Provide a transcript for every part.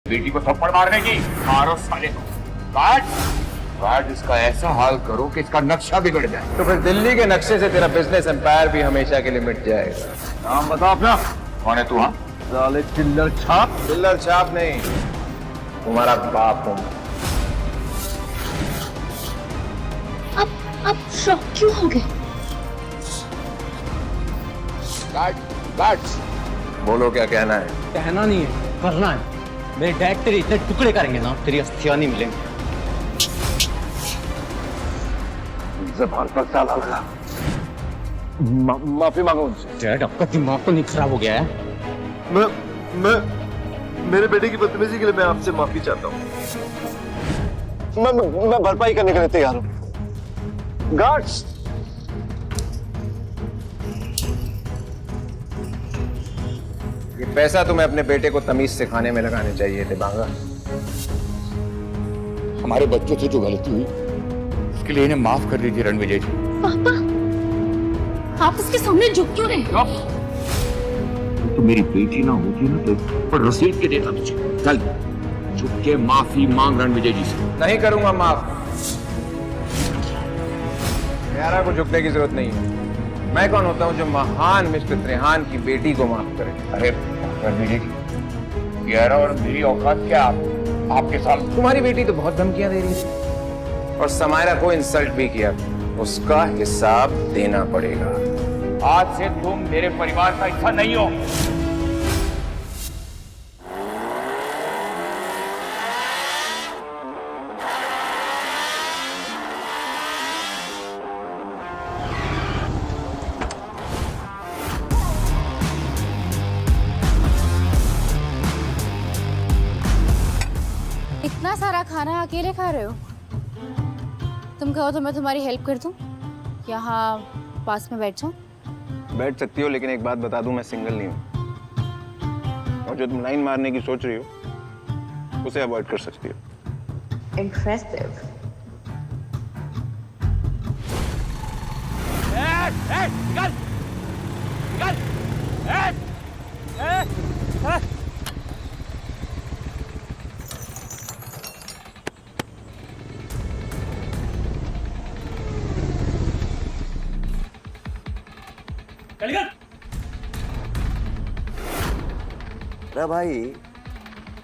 बेटी को थप्पड़ मारने की। मारो साले को। काट काट, इसका ऐसा हाल करो कि इसका नक्शा बिगड़ जाए। तो फिर दिल्ली के नक्शे से तेरा बिजनेस एम्पायर भी हमेशा के लिए मिट जाएगा। नाम बता अपना। कौन है तू? हाँ, साले चिल्लर छाप। चिल्लर छाप नहीं, तुम्हारा बाप हूँ। अब शॉक क्यों हो गए? काट काट, बोलो क्या कहना है। कहना नहीं है, करना है। मेरे डैड तेरे इतने टुकड़े करेंगे ना, तेरी अस्थियां नहीं मिलेंगी। ज़बान पर ताला लगा। माफी मांगो उनसे। डैड, आपका दिमाग तो नहीं खराब हो गया है? मैं मेरे बेटे की बदतमीजी के लिए मैं आपसे माफी चाहता हूँ। मैं भरपाई करने के लिए तैयार हूँ। गार्ड्स, ये पैसा तुम्हें अपने बेटे को तमीज सिखाने में लगाने चाहिए थे बांगा। हमारे बच्चों से जो गलती हुई उसके लिए इन्हें माफ कर दीजिए रणविजय जी। पापा, आप उसके सामने झुक क्यों रहे? तो मेरी बेटी ना होती ना तो पर रसीद के देता तुझे। चल झुक के माफी मांग रणविजय जी से। नहीं करूंगा माफ। प्यारा को झुकने की जरूरत नहीं है। मैं कौन होता हूँ जो महान मिस्टर त्रेहान की बेटी को माफ करे? अरे रणविजय जी, प्यारा और मेरी औकात क्या आपके साथ? तुम्हारी बेटी तो बहुत धमकियां दे रही थी और समायरा को इंसल्ट भी किया। उसका हिसाब देना पड़ेगा। आज से तुम मेरे परिवार का हिस्सा नहीं हो। इतना सारा खाना अकेले खा रहे हो? तुम कहो तो मैं तुम्हारी हेल्प कर दूं? यहाँ पास में बैठ जाऊं? बैठ सकती हो, लेकिन एक बात बता दूं, मैं सिंगल नहीं हूँ। और जो तुम लाइन मारने की सोच रही हो उसे अवॉइड कर सकती हो। Impressive. निकल निकल। अरे भाई,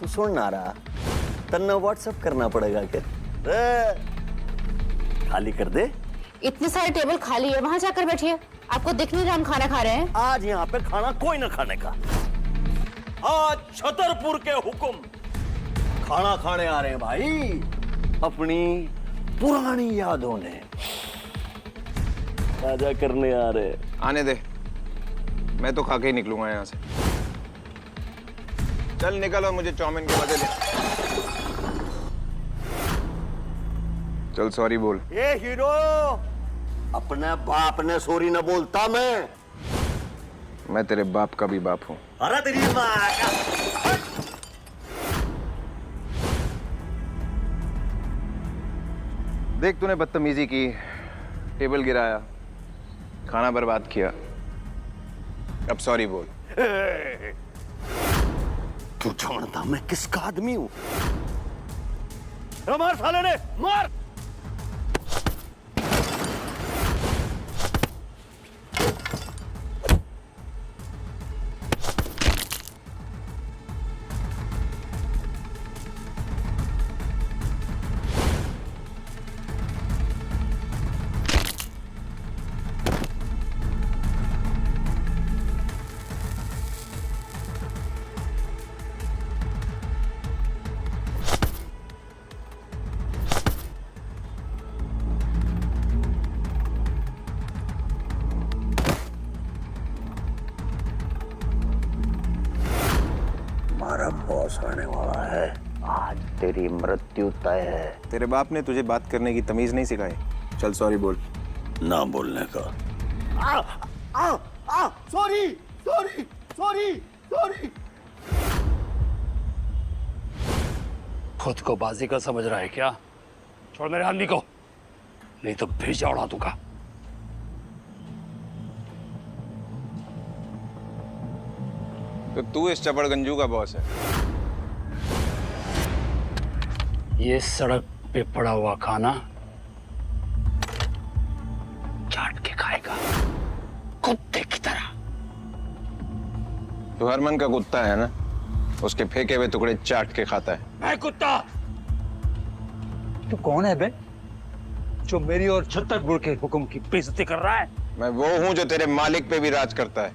तू सुन ना रहा, तन्ना व्हाट्सएप करना पड़ेगा क्या? खाली कर दे। इतने सारे टेबल खाली है, वहां जाकर बैठिए। आपको दिख नहीं रहा हम खाना खा रहे हैं? आज यहाँ पे खाना कोई ना खाने का। आज छतरपुर के हुक्म खाना खाने आ रहे हैं भाई। अपनी पुरानी यादों ने ताजा करने आ रहे हैं। आने दे, मैं तो खा के ही निकलूंगा यहाँ से। चल निकल और मुझे चाउमीन के मजे दे। चल सॉरी बोल। ये हीरो, अपने बाप ने सॉरी न बोलता मैं तेरे बाप का भी बाप हूँ। अरे तेरी माँ का। देख, तूने बदतमीजी की, टेबल गिराया, खाना बर्बाद किया। अब सॉरी बोल। तू जानता मैं किसका आदमी हूं? मार साले ने, मार। हमारा बॉस आने वाला है। आज तेरी मृत्यु तय है। तेरे बाप ने तुझे बात करने की तमीज नहीं सिखाई? चल सॉरी बोल। ना बोलने का। Sorry sorry sorry sorry. खुद को बाजी का समझ रहा है क्या? छोड़ मेरे आदमी को, नहीं तो भेजा उड़ा दूंगा। तो तू इस चपड़गंजू का बॉस है? ये सड़क पे पड़ा हुआ खाना चाट के खाएगा, कुत्ते की तरह। तो हरमन का कुत्ता है ना, उसके फेंके हुए टुकड़े चाट के खाता है। मैं कुत्ता? तू कौन है बे, जो मेरी और छतरपुर के हुक्म की बेइज्जती कर रहा है? मैं वो हूं जो तेरे मालिक पे भी राज करता है।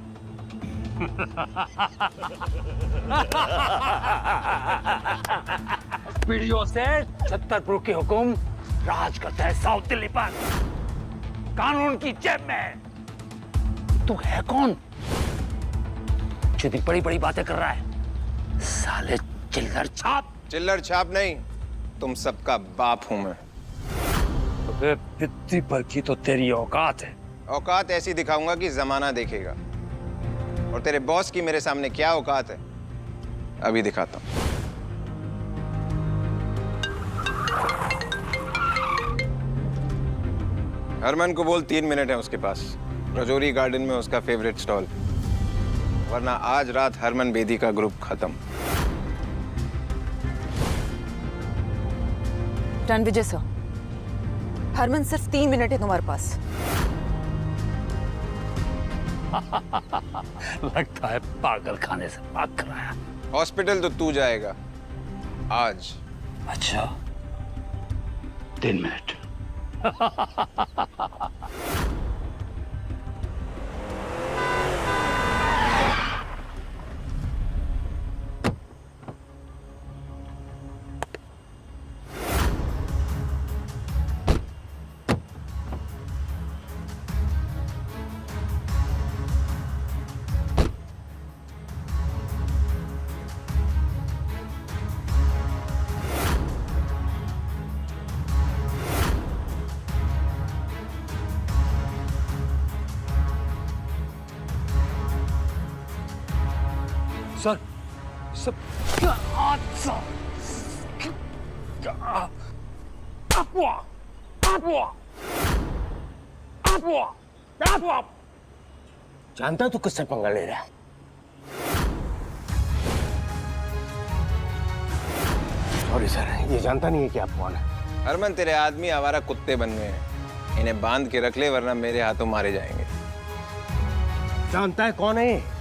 पीढ़ियों से छतरपुर के हुक्म राज करता है साउथ दिल्ली पर, कानून की जेब में। तू है कौन जो इतनी बड़ी बड़ी बातें कर रहा है? साले चिल्लर छाप। चिल्लर छाप नहीं, तुम सबका बाप हूं मैं। अबे पित्ती पर की तो तेरी औकात है। औकात ऐसी दिखाऊंगा कि जमाना देखेगा, और तेरे बॉस की मेरे सामने क्या औकात है अभी दिखाता हूं। हरमन को बोल 3 मिनट है उसके पास, रजौरी गार्डन में उसका फेवरेट स्टॉल, वरना आज रात हरमन बेदी का ग्रुप खत्म। रणविजय सर, हरमन सिर्फ 3 मिनट है तुम्हारे पास। लगता है पागल खाने से भाग कर आया। हॉस्पिटल तो तू जाएगा आज। अच्छा, 3 मिनट। सर, सब जानता तू किससे पंगा ले रहा है? सॉरी सर, ये जानता नहीं है कि आप कौन है। हरमन, तेरे आदमी आवारा कुत्ते बन गए हैं, इन्हें बांध के रख ले वरना मेरे हाथों मारे जाएंगे। जानता है कौन है?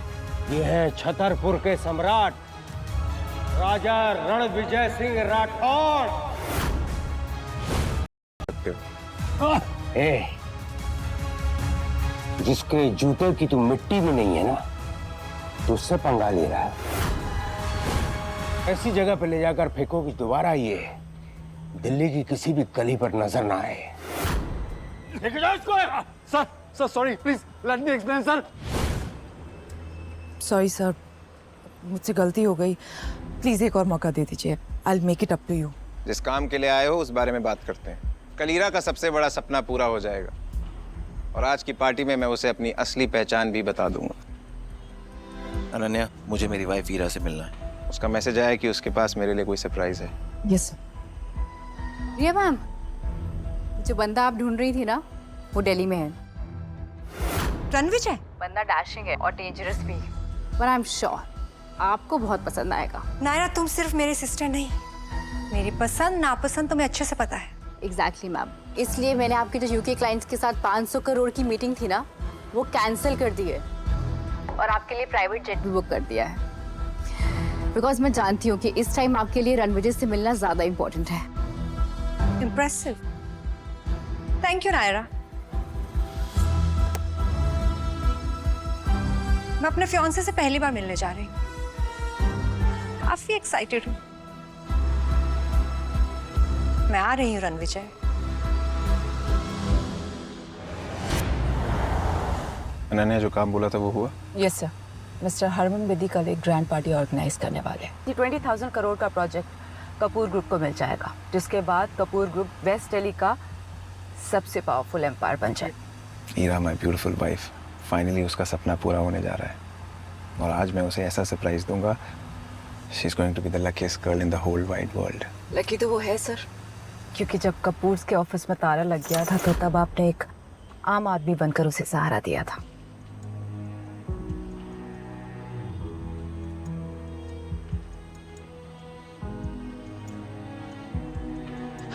ये है छतरपुर के सम्राट राजा रणविजय सिंह राठौड़। ए, जिसके जूते की तू मिट्टी में नहीं है ना, तो उससे पंगा ले रहा है। ऐसी जगह पे ले जाकर फेंको कि दोबारा ये दिल्ली की किसी भी गली पर नजर ना आए। लेके जाओ इसको। Sir sorry, please let me explain sir. Sorry sir, मुझसे गलती हो गई, प्लीज एक और मौका दे दीजिए। I will make it up to you. जिस काम के लिए आए हो उस बारे में बात करते हैं। कलीरा का सबसे बड़ा सपना पूरा हो जाएगा, और आज की पार्टी में मैं उसे अपनी असली पहचान भी बता दूंगा। अनन्या, मुझे मेरी वाइफ वीरा से मिलना है। उसका मैसेज आया कि उसके पास मेरे लिए कोई सरप्राइज है। Yes sir. रिया मैम, जो बंदा आप ढूंढ रही थी ना, वो दिल्ली में है। रणविजय? बंदा डैशिंग है और डेंजरस भी, पर आई एम श्योर आपको बहुत पसंद आएगा। नायरा, तुम सिर्फ मेरी सिस्टर नहीं, मेरी पसंद नापसंद तुम्हें अच्छे से पता है। एग्जैक्टली मैम, इसलिए मैंने आपके जो यूके क्लाइंट्स के साथ 500 करोड़ की मीटिंग थी ना, वो कैंसिल कर दी है और आपके लिए प्राइवेट जेट भी बुक कर दिया है। बिकॉज मैं जानती हूँ कि इस टाइम आपके लिए रणविजय से मिलना ज्यादा इम्पोर्टेंट है। Impressive, thank you Naira. मैं अपने फियांसे से पहली बार मिलने जा रही हूँ, काफी एक्साइटेड हूँ। मैं आ रही हूँ रणविजय। अनन्या, जो काम बोला था वो हुआ? Yes sir, mister Harman Bedi कल एक ग्रैंड पार्टी ऑर्गेनाइज करने वाले हैं। ये 20,000 करोड़ का प्रोजेक्ट कपूर ग्रुप को मिल जाएगा, जिसके बाद कपूर ग्रुप वेस्ट दिल्ली का सबसे पावरफुल एम्पायर बन जाए। वीरा, माय ब्यूटीफुल वाइफ, फाइनली उसका सपना पूरा होने जा रहा है, और आज मैं उसे ऐसा सरप्राइज दूंगा। She is going to be the luckiest girl in the whole wide world. Lucky तो वो है सर, क्योंकि जब कपूर के ऑफिस में ताला लग गया था, तो तब आपने एक आम आदमी बनकर उसे सहारा दिया था।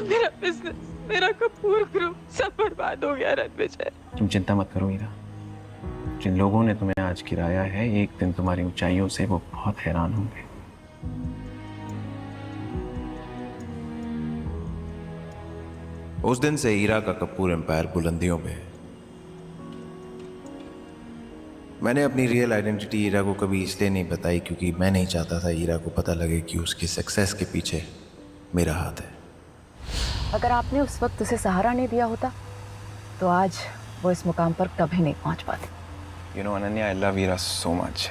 मेरा बिजनेस, मेरा कपूर ग्रुप सब बर्बाद हो गया रणविजय। तुम चिंता मत करो हीरा, जिन लोगों ने तुम्हें आज गिराया है एक दिन तुम्हारी ऊंचाइयों से वो बहुत हैरान होंगे। उस दिन से हीरा का कपूर एम्पायर बुलंदियों में है। मैंने अपनी रियल आइडेंटिटी हीरा को कभी इसलिए नहीं बताई क्योंकि मैं नहीं चाहता था हीरा को पता लगे कि उसकी सक्सेस के पीछे मेरा हाथ है। अगर आपने उस वक्त उसे सहारा नहीं दिया होता तो आज वो इस मुकाम पर कभी नहीं पहुंच पाती। You know, Ananya, I love Heera so much.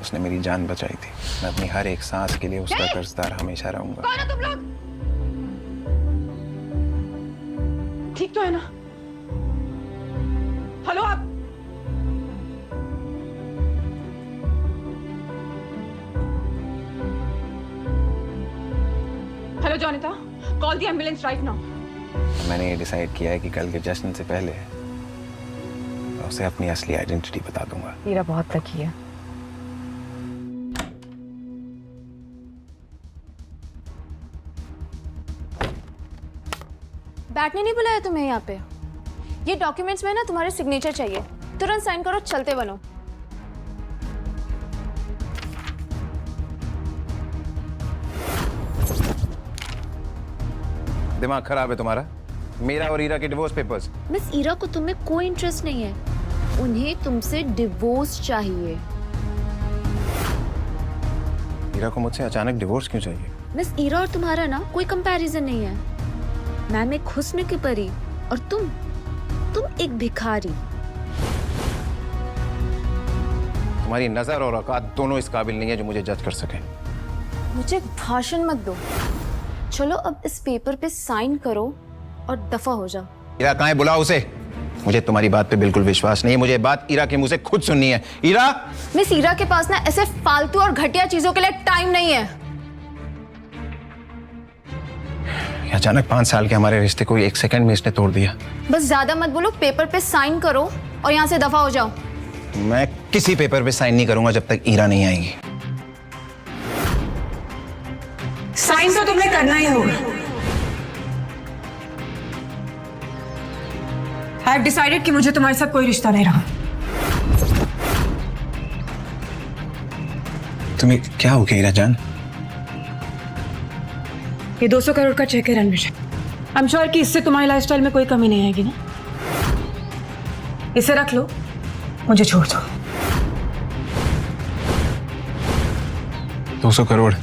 उसने मेरी जान बचाई थी। मैं अपनी हर एक सांस के लिए उसका कर्जदार हमेशा रहूंगा। कौन हो तुम लोग? ठीक तो है ना? हेलो आप? Hello Jonita, call the ambulance right now. मैंने ये डिसाइड किया है कि कल के जश्न से पहले मैं उसे अपनी असली आइडेंटिटी बता दूंगा। हीरा बहुत लकी है। बैठने नहीं बुलाया तुम्हें यहाँ पे? ये डॉक्यूमेंट्स में ना तुम्हारे सिग्नेचर चाहिए, तुरंत साइन करो, चलते बनो। दिमाग खराब है तुम्हारा? मेरा और हीरा के डिवोर्स पेपर्स। मिस हीरा को तुम्हें कोई इंटरेस्ट नहीं है, उन्हें तुमसे डिवोर्स चाहिए। हीरा को मुझसे अचानक डिवोर्स क्यों चाहिए? मिस हीरा और तुम्हारा ना कोई कंपैरिजन नहीं है। मैम एक हुस्न की परी और तुम एक भिखारी। तुम्हारी नजर और औकात दोनों इस काबिल नहीं है जो मुझे जज कर सके। मुझे भाषण मत दो, चलो अब इस पेपर पे साइन करो और दफा हो जाओ। हीरा कहाँ है? बुलाओ उसे। मुझे तुम्हारी बात पे बिल्कुल विश्वास नहीं है, मुझे बात हीरा के मुंह से खुद सुननी है। हीरा! मिस हीरा के पास ना ऐसे फालतू और घटिया चीजों के लिए टाइम नहीं है। अचानक 5 साल के हमारे रिश्ते को 1 सेकंड में इसने तोड़ दिया। बस ज्यादा मत बोलो, पेपर पे साइन करो और यहाँ से दफा हो जाओ। मैं किसी पेपर पे साइन नहीं करूंगा जब तक हीरा नहीं आएगी। साइन तो तुम्हें करना ही होगा। आई हैव डिसाइडेड कि मुझे तुम्हारे साथ कोई रिश्ता नहीं रहा। तुम्हें क्या हो गया हीरा जान? ये 200 करोड़ का चेक है रणविजय। आई एम श्योर कि इससे तुम्हारी लाइफस्टाइल में कोई कमी नहीं आएगी ना। इसे रख लो, मुझे छोड़ दो। 200 करोड़,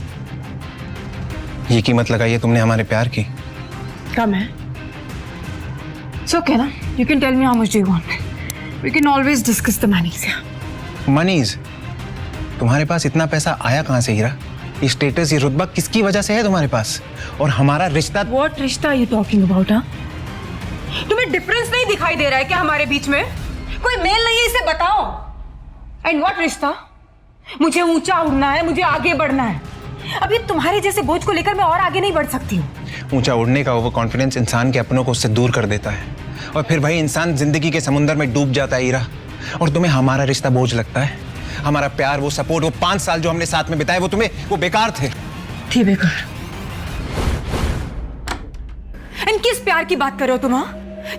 ये कीमत लगाई है तुमने हमारे प्यार की? कम है? It's okay ना? You can tell me how much do you want. We can always discuss the monies. मनीज? तुम्हारे पास इतना पैसा आया कहाँ से हीरा? ये स्टेटस, ये रुतबा किसकी वजह से है तुम्हारे पास? और हमारा रिश्ता? What रिश्ता are you talking about, हाँ? तुम्हें डिफरेंस नहीं दिखाई दे रहा है क्या हमारे बीच में? कोई मेल नहीं है, इसे बताओ। एंड व्हाट रिश्ता? मुझे ऊंचा उड़ना है, मुझे आगे बढ़ना है। अभी तुम्हारे जैसे बोझ को लेकर मैं और आगे नहीं बढ़ सकती हूँ। ऊंचा उड़ने का ओवर कॉन्फिडेंस इंसान के अपनों को उससे दूर कर देता है और फिर भाई इंसान जिंदगी के समुंदर में डूब जाता है हीरा। और तुम्हें हमारा रिश्ता बोझ लगता है? हमारा प्यार, वो सपोर्ट, वो 5 साल जो हमने साथ में बिताए, वो तुम्हें वो बेकार थे? थी बेकार। एंड किस प्यार की बात कर रहे हो तुम?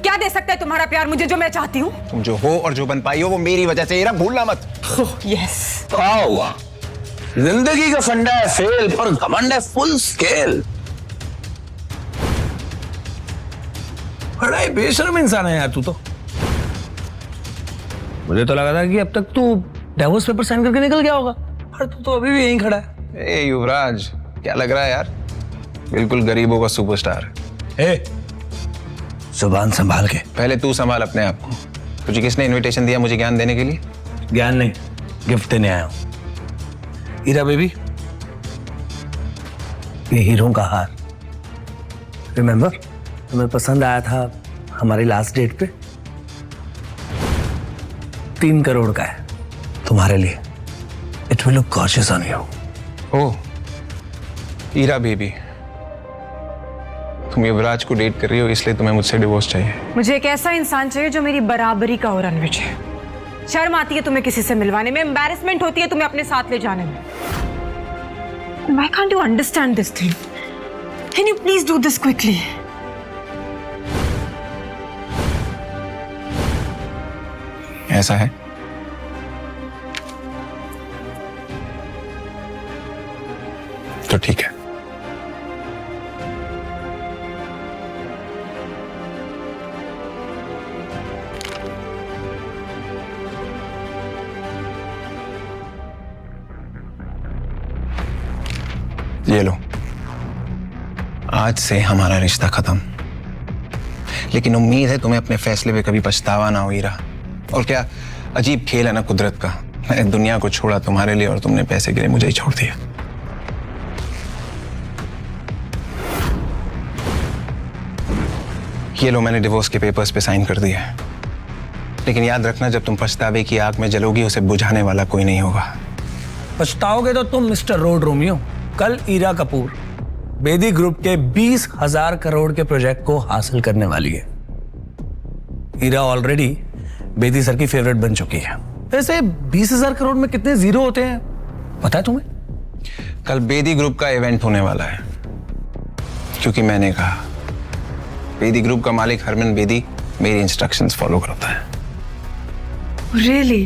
क्या दे सकता है तुम्हारा प्यार मुझे जो मैं चाहती हूँ? तुम जो हो और जो बन पाई हो वो मेरी वजह से हीरा, भूलना मत। यस। क्या हुआ? जिंदगी का फंडा है फेल, पर घमंड है फुल स्केल। बड़ा ही बेशर्म इंसान है यार तू तो। मुझे तो लगा था कि अब तक तू डिवोर्स पेपर साइन करके निकल गया होगा, पर तू तो अभी भी यहीं खड़ा है। ए युवराज, क्या लग रहा है यार? बिल्कुल गरीबों का सुपरस्टार। ए, जुबान संभाल के। पहले तू संभाल अपने आप को। तुझे किसने इनविटेशन दिया मुझे ज्ञान देने के लिए? ज्ञान नहीं, गिफ्ट देने आया हूं। हीरा बेबी, ये हीरों का हार, रिमेंबर तुम्हें पसंद आया था हमारी लास्ट डेट पे? 3 करोड़ का है तुम्हारे लिए। It will look gorgeous on you. Oh Heera baby, तुम युवराज को डेट कर रही हो इसलिए तुम्हें मुझसे डिवोर्स चाहिए? मुझे एक ऐसा इंसान चाहिए जो मेरी बराबरी का हो रणविजय। शर्म आती है तुम्हें किसी से मिलवाने में, एम्बैरेसमेंट होती है तुम्हें अपने साथ ले जाने में। Why can't you understand this thing? Can you please do this quickly? ऐसा है? तो ठीक है। ये लो, आज से हमारा रिश्ता खत्म। लेकिन उम्मीद है तुम्हें अपने फैसले पे कभी पछतावा ना हो ईरा। और क्या अजीब खेल है ना कुदरत का। मैंने दुनिया को छोड़ा तुम्हारे लिए और तुमने पैसे के लिए मुझे ही छोड़ दिया। ये लो, मैंने डिवोर्स के पेपर्स पे साइन कर दिया है। लेकिन याद रखना, जब तुम पछतावे की आग में जलोगी उसे बुझाने वाला कोई नहीं होगा। पछताओगे तो तुम मिस्टर रोड रोमियो। कल ईरा कपूर बेदी ग्रुप के 20,000 करोड़ के प्रोजेक्ट को हासिल करने वाली है। ईरा ऑलरेडी बेदी सर की फेवरेट बन चुकी है। वैसे 20,000 करोड़ में कितने जीरो होते हैं पता है तुम्हें? कल बेदी ग्रुप का इवेंट होने वाला है, क्योंकि मैंने कहा। बेदी ग्रुप का मालिक हरमन बेदी मेरी इंस्ट्रक्शंस फॉलो करता है। Really?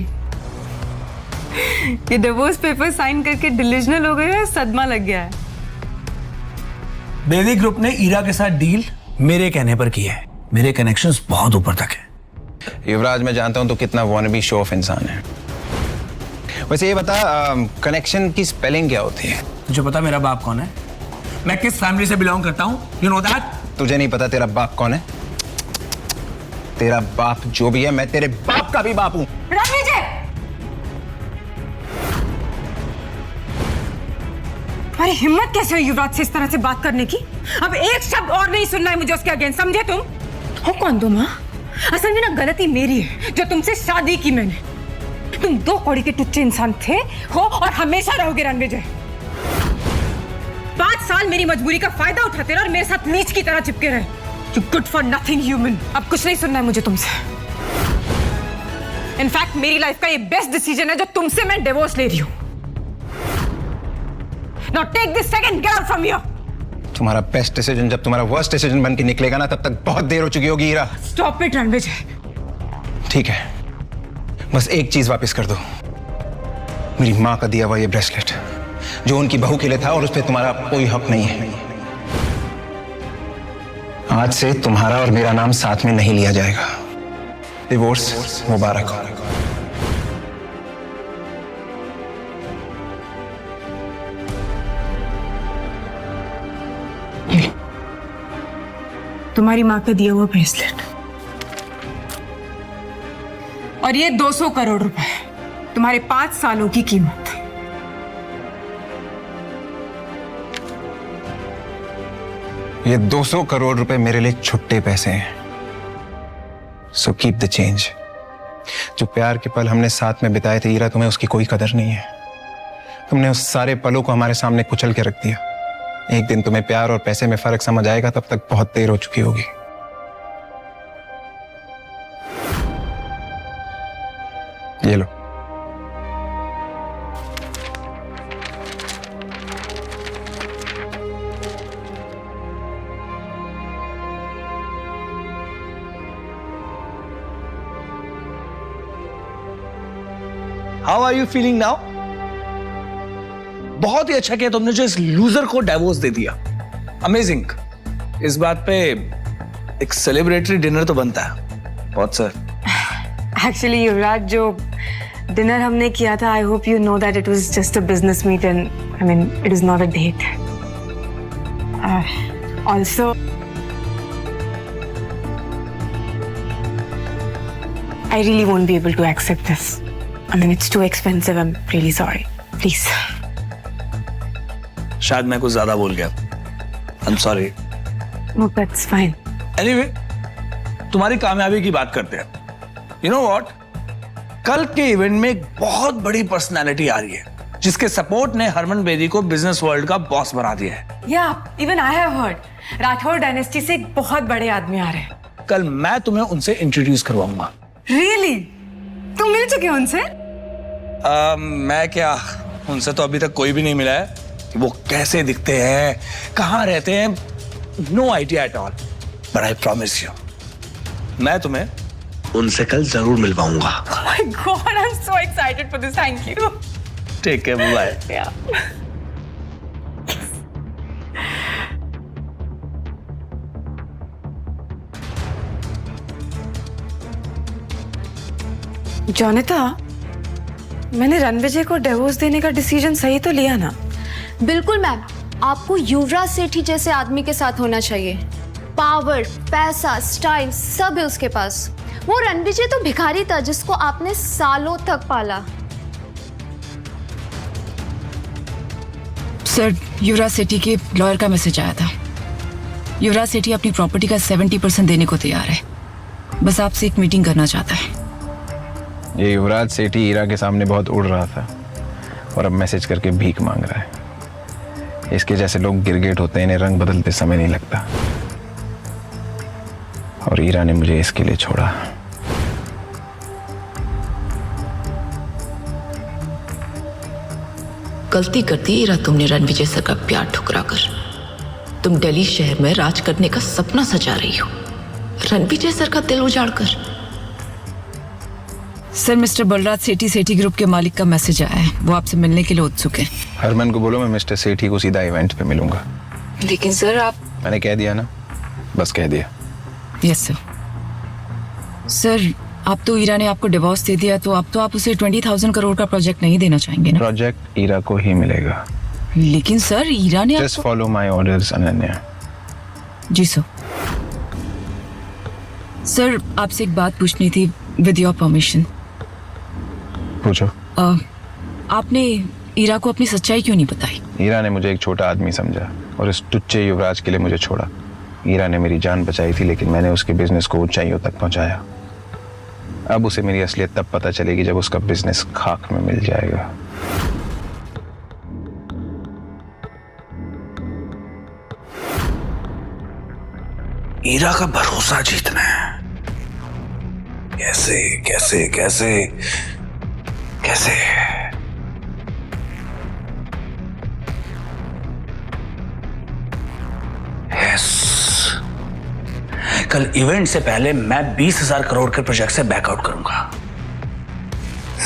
ये डिवोर्स पेपर साइन करके डिलीजनल हो गए या सदमा लग गया है? बेदी ग्रुप ने ईरा के साथ डील मेरे कहने पर की है। मेरे कनेक्शंस बहुत ऊपर तक है। युवराज, मैं जानता हूं तो कितना वॉनबी शो ऑफ इंसान है। वैसे ये बता, कनेक्शन की स्पेलिंग क्या होती है? मुझे पता मेरा बाप कौन है, मैं किस फैमिली से बिलोंग करता हूं। You know that? तुझे नहीं पता तेरा बाप कौन है? तेरा बाप जो भी है, मैं तेरे बाप का भी बाप हूं। तुम्हारी हिम्मत कैसे हुई युवराज से इस तरह से बात करने की? अब एक शब्द और नहीं सुनना है मुझे उसके अगेंस्ट, समझे तुम? हो कौन तुम? हाँ, असल में ना गलती मेरी है जो तुमसे शादी की मैंने। तुम 2 कौड़ी के टुच्चे इंसान थे, हो और हमेशा रहोगे रणविजय। 5 साल मेरी मजबूरी का फायदा उठाते रहे और मेरे साथ नीच की तरह चिपके रहे। You good for nothing human। अब कुछ नहीं सुनना है मुझे तुमसे। इनफैक्ट मेरी लाइफ का ये बेस्ट डिसीजन है जो तुमसे मैं डिवोर्स ले रही हूँ। Now take this second, get out from here। तुम्हारा बेस्ट डिसीजन जब तुम्हारा वर्स्ट डिसीजन बन के निकलेगा ना, तब तक बहुत देर हो चुकी होगी ईरा। Stop it Ranvijay. ठीक है, बस एक चीज वापस कर दो, मेरी माँ का दिया हुआ ये ब्रेसलेट जो उनकी बहू के लिए था, और उस पर तुम्हारा कोई हक नहीं है। आज से तुम्हारा और मेरा नाम साथ में नहीं लिया जाएगा। डिवोर्स मुबारक हो। तुम्हारी माँ का दिया हुआ ब्रेसलेट और ये 200 करोड़ रुपए, तुम्हारे 5 सालों की कीमत। ये 200 करोड़ रुपए मेरे लिए छुट्टे पैसे हैं। So keep the change. जो प्यार के पल हमने साथ में बिताए थे ईरा, तुम्हें उसकी कोई कदर नहीं है। तुमने उस सारे पलों को हमारे सामने कुचल के रख दिया। एक दिन तुम्हें प्यार और पैसे में फर्क समझ आएगा, तब तक बहुत देर हो चुकी होगी। ये लो। How are you feeling now? बहुत ही अच्छा किया तुमने जो इस लूजर को डाइवोर्स दे दिया। अमेजिंग। इस बात पे एक सेलिब्रेटरी डिनर तो बनता है। बहुत सर। एक्चुअली युवराज, जो डिनर हमने किया था, I hope you know that it was just a business meet and I mean it is not a date. Also I really won't be able to accept this. I mean, it's too expensive. I'm really sorry. Please. शायद मैं कुछ ज्यादा बोल गया। I'm sorry. No, that's fine. Anyway, तुम्हारी कामयाबी की बात करते हैं। You know what? कल के इवेंट में एक बहुत बड़ी पर्सनालिटी आ रही है, जिसके सपोर्ट ने हरमन बेदी को बिजनेस वर्ल्ड का बॉस बना दिया है। Yeah, even I have heard. Rathore dynasty से एक बहुत बड़े आदमी आ रहे हैं। कल मैं तुम्हें उनसे इंट्रोड्यूस करवाऊंगा। Really? तुम मिल चुके हो उनसे? मैं क्या, उनसे तो अभी तक कोई भी नहीं मिला है। वो कैसे दिखते हैं, कहाँ रहते हैं, no idea at all, but I promise you मैं तुम्हें उनसे कल जरूर मिलवाऊंगा। Oh my God, I'm so excited for this. Thank you. Take care, bye. Yeah. Jonita, मैंने रणविजय को डिवोर्स देने का डिसीजन सही तो लिया ना? बिल्कुल मैम, आपको युवराज सेठी जैसे आदमी के साथ होना चाहिए। पावर, पैसा, स्टाइल सब है उसके पास। वो रणविजय तो भिखारी था जिसको आपने सालों तक पाला। सर, युवराज सेठी के लॉयर का मैसेज आया था। युवराज सेठी अपनी प्रॉपर्टी का 70% देने को तैयार है, बस आपसे एक मीटिंग करना चाहता है। ये युवराज सेठी हीरा के सामने बहुत उड़ रहा था और अब मैसेज करके भीख मांग रहा है। इसके जैसे लोग गिरगिट होते हैं, इन्हें रंग बदलते समय नहीं लगता। और हीरा ने मुझे इसके लिए छोड़ा। गलती कर दी हीरा तुमने रणविजय सर का प्यार ठुकरा कर। तुम दिल्ली शहर में राज करने का सपना सजा रही हो, रणविजय सर का दिल उजाड़ कर। सर, मिस्टर बलराज सेठी सेठी ग्रुप के मालिक का मैसेज आया है, वो आपसे मिलने के लिए उत्सुक है। हरमन को बोलो मैं मिस्टर सेठी को सीधा इवेंट पे मिलूंगा। लेकिन सर आप... मैंने कह दिया ना, बस कह दिया। Yes sir. सर, आप तो हीरा ने आपको डिवोर्स दे दिया, तो अब तो आप उसे 20,000 करोड़ का प्रोजेक्ट नहीं देना चाहेंगे ना? प्रोजेक्ट हीरा को ही मिलेगा। लेकिन सर, हीरा ने... just follow my orders Ananya. जी सर। सर, आपसे एक बात पूछनी थी, विद योर परमिशन। पूछो। आपने हीरा को अपनी सच्चाई क्यों नहीं बताई? हीरा ने मुझे एक छोटा आदमी समझा और इस टुच्चे युवराज के लिए मुझे छोड़ा। हीरा ने मेरी जान बचाई थी, लेकिन मैंने उसके बिजनेस को ऊंचाइयों तक पहुंचाया। अब उसे मेरी असलियत तब पता चलेगी जब उसका बिजनेस खाक में मिल जाएगा। हीरा का भरोसा जीतना है। कैसे कैसे कैसे कैसे? यस, कल इवेंट से पहले मैं 20,000 करोड़ के प्रोजेक्ट से बैकआउट करूंगा,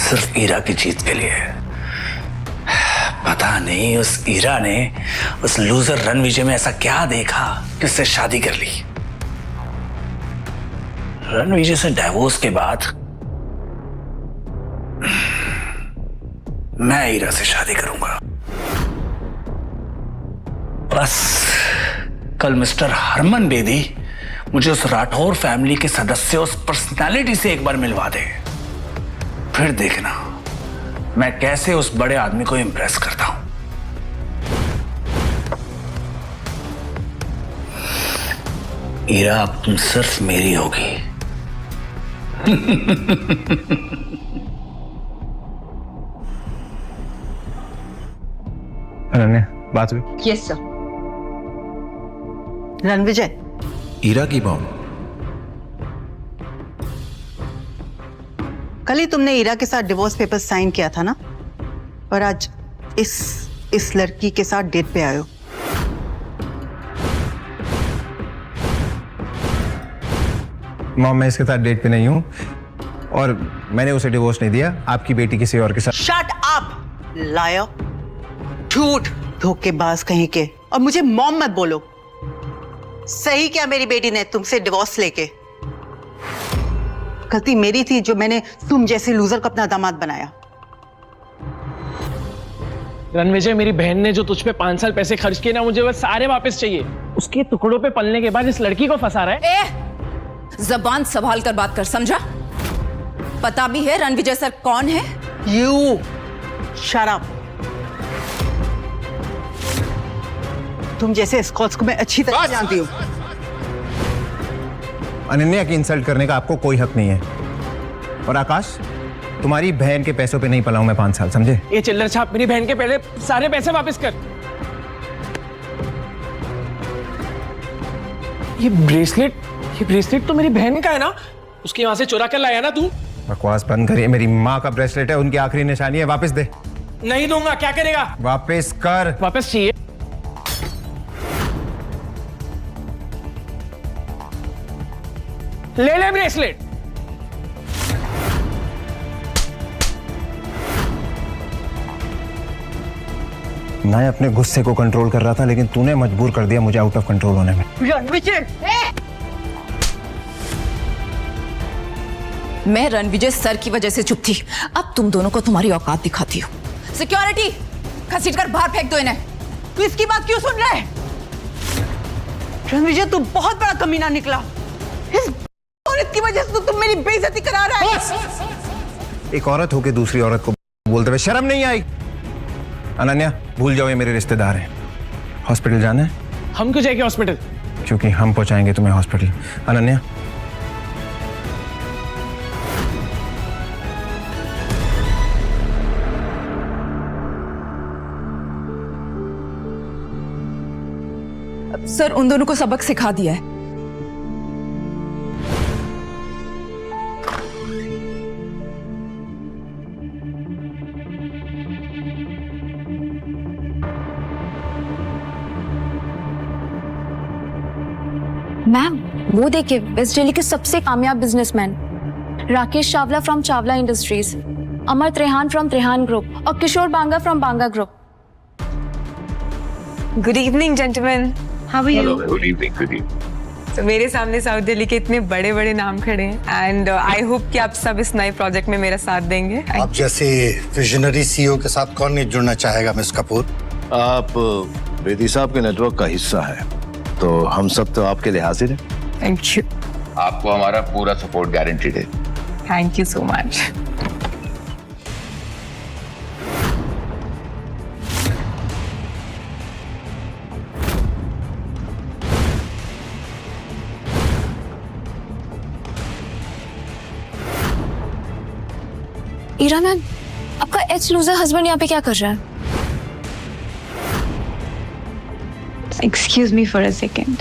सिर्फ हीरा की जीत के लिए। पता नहीं उस हीरा ने उस लूजर रणविजय में ऐसा क्या देखा कि उससे शादी कर ली। रणविजय से डाइवोर्स के बाद मैं हीरा से शादी करूंगा। बस कल मिस्टर हरमन बेदी मुझे उस राठौर फैमिली के सदस्यों, उस पर्सनालिटी से एक बार मिलवा दे, फिर देखना मैं कैसे उस बड़े आदमी को इंप्रेस करता हूं। हीरा अब तुम सिर्फ मेरी होगी। अनन्या, बात हुई? Yes sir. रणविजय, हीरा की मॉम, कल ही तुमने हीरा के साथ डिवोर्स पेपर साइन किया था ना, और आज इस लड़की के साथ डेट पे आए हो। मॉम, मैं इसके साथ डेट पे नहीं हूँ और मैंने उसे डिवोर्स नहीं दिया। आपकी बेटी किसी और के साथ। शट अप लायर, झूठ, धोखेबाज कहीं के। और मुझे मॉम मत बोलो। सही क्या मेरी बेटी ने तुमसे डिवोर्स लेके? गलती मेरी थी जो मैंने तुम जैसे लूजर को अपना दामाद बनाया। रणविजय, मेरी बहन ने जो तुझ पे 5 साल पैसे खर्च किए ना, मुझे वो सारे वापस चाहिए। उसके टुकड़ों पे पलने के बाद इस लड़की को फंसा रहा है। जबान संभाल कर बात कर, समझा? पता भी है रणविजय सर कौन है? You shut up. तुम जैसे स्कॉट्स को मैं अच्छी तरह जानती हूँ। अनन्या की इंसल्ट करने का आपको कोई हक नहीं है। और आकाश, तुम्हारी बहन के पैसों पे नहीं पला हूं मैं 5 साल, समझे? ये चिल्लर छाप मेरी बहन के पहले सारे पैसे वापस कर। ये ब्रेसलेट तो मेरी बहन का है ना? उसके वहां से चुरा कर लाया ना तू? बकवास बंद करिए। मेरी माँ का ब्रेसलेट है, उनकी आखिरी निशानी है। वापस दे। नहीं दूंगा। क्या करेगा? वापस कर। वापस चाहिए। ले ले ब्रेसलेट। मैं अपने गुस्से को कंट्रोल कर रहा था, लेकिन तूने मजबूर कर दिया मुझे आउट ऑफ कंट्रोल होने में। मैं रणविजय सर की वजह से चुप थी, अब तुम दोनों को तुम्हारी औकात दिखाती हूँ। सिक्योरिटी, घसीट कर बाहर फेंक दो इन्हें। तू इसकी बात क्यों सुन रहा है? रणविजय, तू बहुत बड़ा कमीना निकला। इस औरत की वजह से तो तुम मेरी बेइज्जती करा रहा है। एक औरत होके दूसरी औरत को बोलते हुए शर्म नहीं आई? अनन्या, भूल जाओ, ये मेरे रिश्तेदार हैं। हॉस्पिटल जाना है? हम क्यों जाएंगे हॉस्पिटल? क्योंकि हम पहुंचाएंगे तुम्हें हॉस्पिटल। अनन्या, सर उन दोनों को सबक सिखा दिया है। मैम, वो देखिए, वेस्ट दिल्ली के सबसे कामयाब businessman Rakesh Chawla from Chawla industries, Amar Trehan from Trehan group और Kishore Banga from Banga group. Good evening gentleman, how are you? Good evening, good evening. तो मेरे सामने साउथ दिल्ली के इतने बड़े बड़े नाम खड़े हैं एंड आई होप कि आप सब इस नए प्रोजेक्ट में मेरा साथ देंगे। आप जैसे विजनरी सीईओ के साथ कौन नहीं जुड़ना चाहेगा मिस कपूर? आप बेदी साहब के नेटवर्क का हिस्सा है, तो हम सब तो आपके लिए हाजिर हैं। Thank you. आपको हमारा पूरा सपोर्ट गारंटीड है। Thank you so much. Ira ma'am, आपका एच लूजर हस्बैंड यहाँ पे क्या कर रहा है? Excuse me for a second,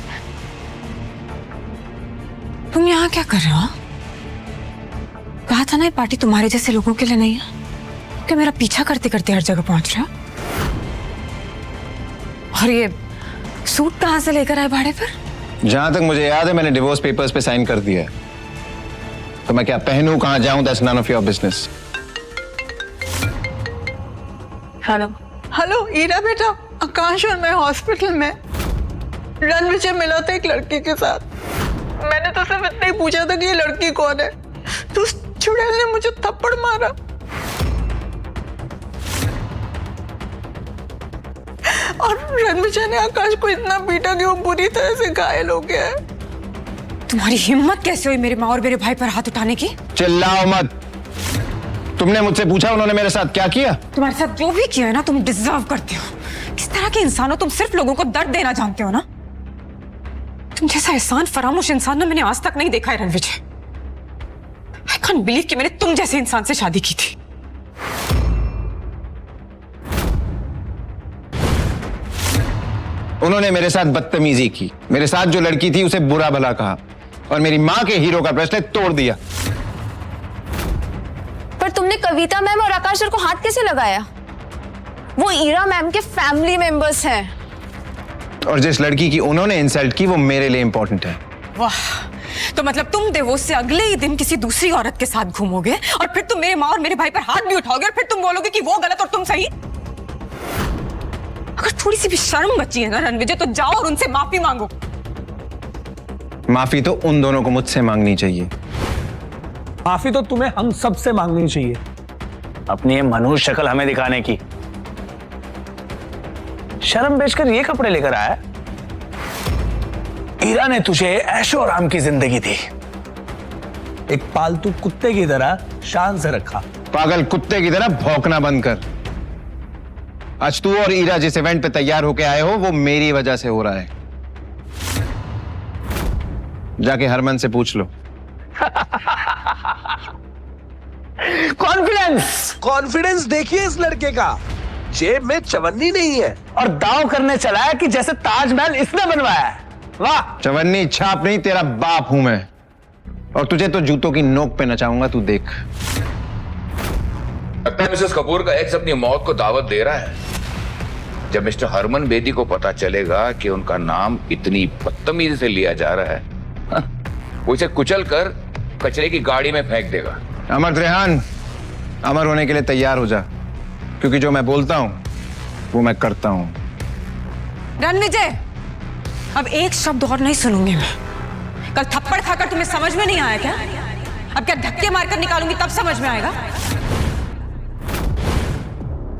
तुम यहाँ क्या कर रहे हो? कहा था ना ये पार्टी तुम्हारे जैसे लोगों के लिए नहीं है, कि मेरा पीछा करते करते हर जगह पहुंच रहे हो। और ये सूट कहाँ से लेकर आए भाड़े पर? जहां तक मुझे याद है मैंने डिवोर्स पेपर्स पे साइन कर दिया है, तो मैं क्या पहनूं, कहां जाऊं, that's none of your business. Hello hello Ira बेटा, आकाश और मैं हॉस्पिटल में। रणविजय मिला था एक लड़की के साथ। मैंने तो सिर्फ इतना ही पूछा था कि ये लड़की कौन है, तो उस चुड़ैल ने मुझे थप्पड़ मारा। और रणविजय ने आकाश को इतना पीटा कि वो बुरी तरह से घायल हो गया है। तुम्हारी हिम्मत कैसे हुई मेरी माँ और मेरे भाई पर हाथ उठाने की? चिल्लाओ मत। तुमने मुझसे पूछा उन्होंने मेरे साथ क्या किया? तुम्हारे साथ जो भी किया है ना, तुम डिजर्व करते हो। किस तरह के इंसान हो तुम, सिर्फ लोगों को दर्द देना जानते हो ना। तुम जैसा एहसान फरामोश इंसान ना मैंने आज तक नहीं देखा है रणविजय। आई कांट बिलीव कि मैंने तुम जैसे इंसान से शादी की थी। उन्होंने मेरे साथ बदतमीजी की, मेरे साथ जो लड़की थी उसे बुरा भला कहा और मेरी माँ के हीरो का ब्रेसलेट तोड़ दिया। पर तुमने कविता मैम और आकाश सर को हाथ कैसे लगाया? वो ईरा मैम के फैमिली मेंबर्स हैं। और जिस लड़की की उन्होंने इंसल्ट की वो मेरे लिए इंपॉर्टेंट है। वाह, तो मतलब तुम डिवोर्स से अगले ही दिन किसी दूसरी औरत के साथ घूमोगे और फिर तुम मेरे माँ और मेरे भाई पर हाथ भी उठाओगे और फिर तुम बोलोगे कि वो गलत और तुम सही। अगर थोड़ी सी भी शर्म बची है ना रणविजय, तो जाओ और उनसे माफी मांगो। माफी तो उन दोनों को मुझसे मांगनी चाहिए। माफी तो तुम्हें हम सब से मांगनी चाहिए, अपनी ये मनुष्य शक्ल हमें दिखाने की। शर्म बेचकर ये कपड़े लेकर आया। ईरा ने तुझे ऐशो आराम की जिंदगी दी, एक पालतू कुत्ते की तरह शान से रखा। पागल कुत्ते की तरह भौंकना बंद कर। आज तू और ईरा जिस इवेंट पे तैयार होके आए हो वो मेरी वजह से हो रहा है। जाके हरमन से पूछ लो। कॉन्फिडेंस देखिए इस लड़के का, जेब में चवन्नी नहीं है और दांव करने चला है कि जैसे ताजमहल इसने बनवाया है। वाह, चवन्नी छाप नहीं, तेरा बाप हूं मैं, और तुझे तो जूतों की नोक पे नचाऊंगा, तू देख। लगता है मिसेस कपूर का एक्स अपनी मौत को दावत दे रहा है। जब मिस्टर हरमन बेदी को पता चलेगा कि उनका नाम इतनी बदतमीजी से लिया जा रहा है, वो इसे कुचल कर कचरे की गाड़ी में फेंक देगा। अमर त्रेहान, अमर होने के लिए तैयार हो जा, क्योंकि जो मैं बोलता हूं वो मैं करता हूं। रणविजय, अब एक शब्द और नहीं सुनूंगी मैं। कल थप्पड़ खाकर तुम्हें समझ में नहीं आया क्या? अब क्या धक्के मारकर निकालूंगी तब समझ में आएगा?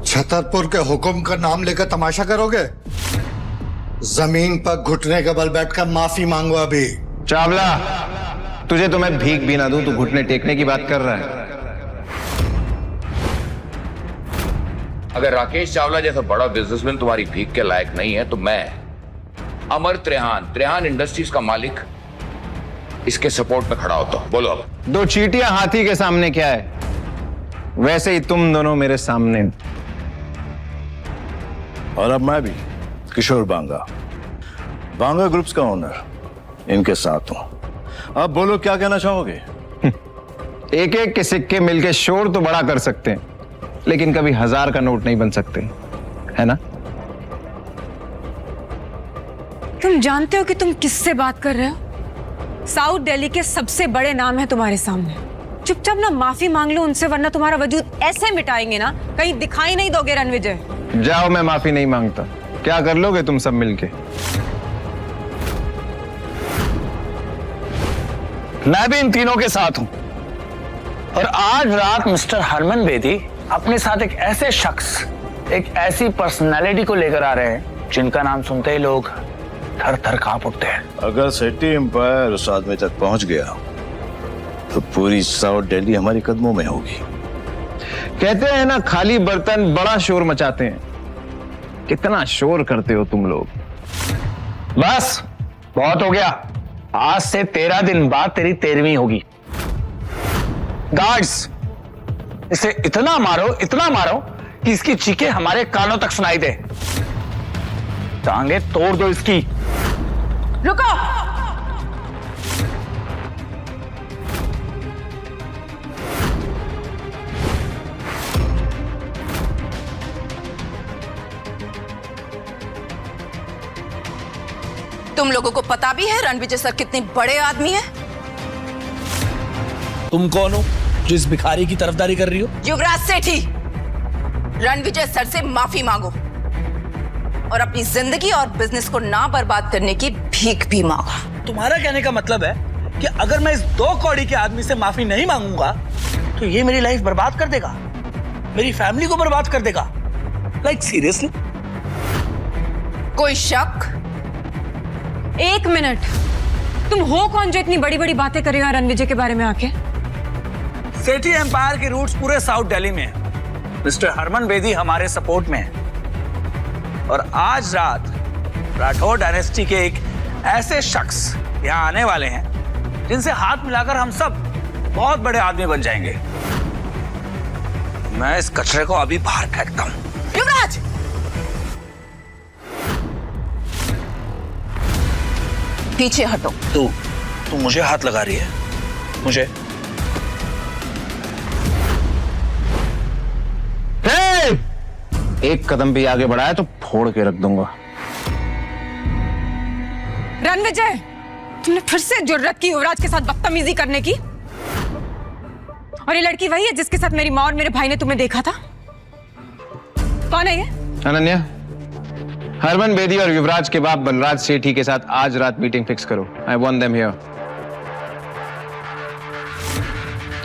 छतरपुर के हुक्म का नाम लेकर तमाशा करोगे? जमीन पर घुटने के बल बैठकर माफी मांगो अभी। चावला, तुझे तो मैं भीख भी ना दूं, तू घुटने टेकने की बात कर रहा है। अगर राकेश चावला जैसा बड़ा बिजनेसमैन तुम्हारी भीख के लायक नहीं है तो मैं अमर त्रेहान इंडस्ट्रीज का मालिक इसके सपोर्ट में खड़ा होता हूं। बोलो अब। दो चींटियां हाथी के सामने क्या है, वैसे ही तुम दोनों मेरे सामने। और अब मैं भी किशोर बांगा, बांगा ग्रुप्स का ओनर, इनके साथ हूं। अब बोलो क्या कहना चाहोगे? एक एक के सिक्के मिलके शोर तो बड़ा कर सकते हैं, लेकिन कभी 1000 का नोट नहीं बन सकते, है ना? तुम जानते हो कि तुम किससे बात कर रहे हो? साउथ दिल्ली के सबसे बड़े नाम है तुम्हारे सामने। चुपचाप ना माफी मांग लो उनसे, वरना तुम्हारा वजूद ऐसे मिटाएंगे ना कहीं दिखाई नहीं दोगे। रणविजय जाओ, मैं माफी नहीं मांगता। क्या कर लोगे तुम सब मिलके? मैं भी इन तीनों के साथ हूं, और आज रात मिस्टर हरमन बेदी अपने साथ एक ऐसे शख्स, एक ऐसी पर्सनालिटी को लेकर आ रहे हैं जिनका नाम सुनते ही लोग थर थर कांप उठते हैं। अगर सिटी एम्पायर उस आदमी तक पहुंच गया तो पूरी साउथ दिल्ली हमारे कदमों में होगी। कहते हैं ना, खाली बर्तन बड़ा शोर मचाते हैं। कितना शोर करते हो तुम लोग। बस बहुत हो गया। आज से 13 दिन बाद तेरी 13वीं होगी। गार्ड्स, इसे इतना मारो कि इसकी चीखें हमारे कानों तक सुनाई दे। टांगे तोड़ दो इसकी। रुको, तुम लोगों को पता भी है रणविजय सर कितने बड़े आदमी हैं? तुम कौन हो जो इस भिखारी की तरफदारी कर रही हो? युवराज सेठी, रणविजय सर से माफी मांगो और अपनी जिंदगी और बिजनेस को ना बर्बाद करने की भीख भी मांगो। तुम्हारा कहने का मतलब है कि अगर मैं इस 2 कौड़ी के आदमी से माफी नहीं मांगूंगा तो ये मेरी लाइफ बर्बाद कर देगा, मेरी फैमिली को बर्बाद कर देगा। Like seriously? कोई शक? 1 मिनट, तुम हो कौन जो इतनी बड़ी बड़ी बातें करेगा रणविजय के बारे में आके? सेठी एम्पायर के रूट्स पूरे साउथ दिल्ली में है। मिस्टर हरमन बेदी हमारे सपोर्ट में है, और आज रात राठौर डायनेस्टी के एक ऐसे शख्स यहां आने वाले हैं जिनसे हाथ मिलाकर हम सब बहुत बड़े आदमी बन जाएंगे। मैं इस कचरे को अभी बाहर फेंकता हूं। युवराज, पीछे हटो। तू मुझे हाथ लगा रही है? मुझे? एक कदम भी आगे बढ़ाया तो फोड़ के रख दूंगा। रणविजय, तुमने फिर से जुर्रत की युवराज के साथ बदतमीजी करने की। और ये लड़की वही है जिसके साथ मेरी माँ और मेरे भाई ने तुम्हें देखा था? कौन है ये? अनन्या, हरमन बेदी और युवराज के बाप बलराज सेठी के साथ आज रात मीटिंग फिक्स करो। I want them here.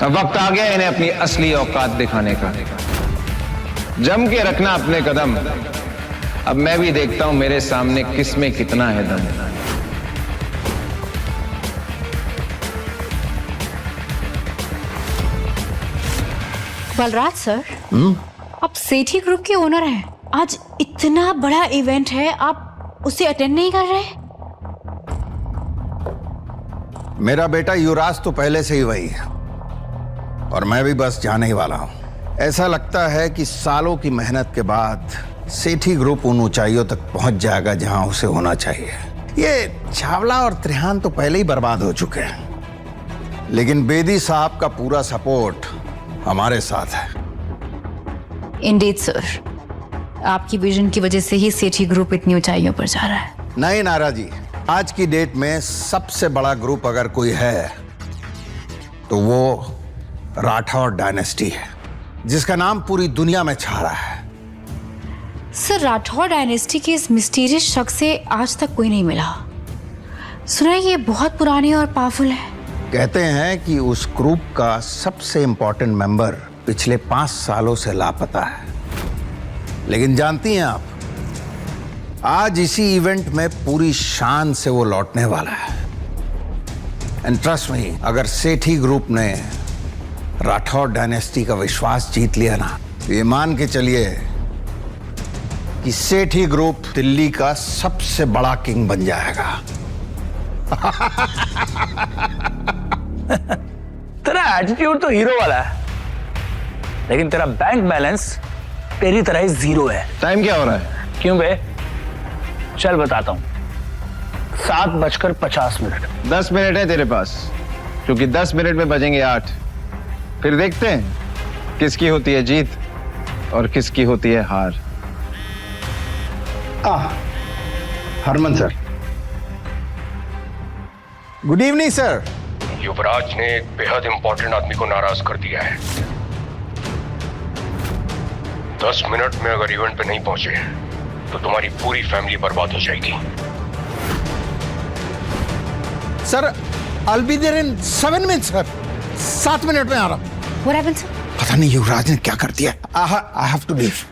अब वक्त आ गया इन्हें अपनी असली औकात दिखाने का। जम के रखना अपने कदम। अब मैं भी देखता हूं मेरे सामने किस में कितना है दम। बलराज सर, आप सेठी ग्रुप के ओनर हैं। आज इतना बड़ा इवेंट है, आप उसे अटेंड नहीं कर रहे? मेरा बेटा युवराज तो पहले से ही वही है, और मैं भी बस जाने ही वाला हूं। ऐसा लगता है कि सालों की मेहनत के बाद सेठी ग्रुप उन ऊंचाइयों तक पहुंच जाएगा जहां उसे होना चाहिए। ये चावला और त्रेहान तो पहले ही बर्बाद हो चुके हैं, लेकिन बेदी साहब का पूरा सपोर्ट हमारे साथ है। इंडीड सर, आपकी विजन की वजह से ही सेठी ग्रुप इतनी ऊंचाइयों पर जा रहा है। नहीं नारा जी, आज की डेट में सबसे बड़ा ग्रुप अगर कोई है तो वो राठौर डायनेस्टी है, जिसका नाम पूरी दुनिया में छा रहा है। सर, राठौर डायनेस्टी के इस मिस्टीरियस शख्स से आज तक कोई नहीं मिला। सुना है ये बहुत पुराने और पावरफुल है। कहते हैं कि उस ग्रुप का सबसे इंपॉर्टेंट मेंबर पिछले 5 सालों से लापता है। लेकिन जानती हैं आप, आज इसी इवेंट में पूरी शान से वो लौटने वाला है। एंड ट्रस्ट मी, अगर सेठी ग्रुप ने राठौर डायनेस्टी का विश्वास जीत लिया ना, तो ये मान के चलिए कि सेठी ग्रुप दिल्ली का सबसे बड़ा किंग बन जाएगा। तेरा एटीट्यूड तो हीरो वाला है, लेकिन तेरा बैंक बैलेंस तेरी तरह ही 0 है। टाइम क्या हो रहा है? क्यों बे? चल बताता हूं। 7:50 10 मिनट है तेरे पास, क्योंकि 10 मिनट में बजेंगे 8। फिर देखते हैं किसकी होती है जीत और किसकी होती है हार। Harman sir, good evening sir. Yuvraj ने एक बेहद इंपॉर्टेंट आदमी को नाराज कर दिया है। 10 मिनट में अगर इवेंट पे नहीं पहुंचे तो तुम्हारी पूरी फैमिली बर्बाद हो जाएगी। Sir, I'll be there in 7 minutes sir. 7 minute में आ रहा हूं। What happened, sir? पता नहीं युवराज ने क्या कर दिया। I have to leave।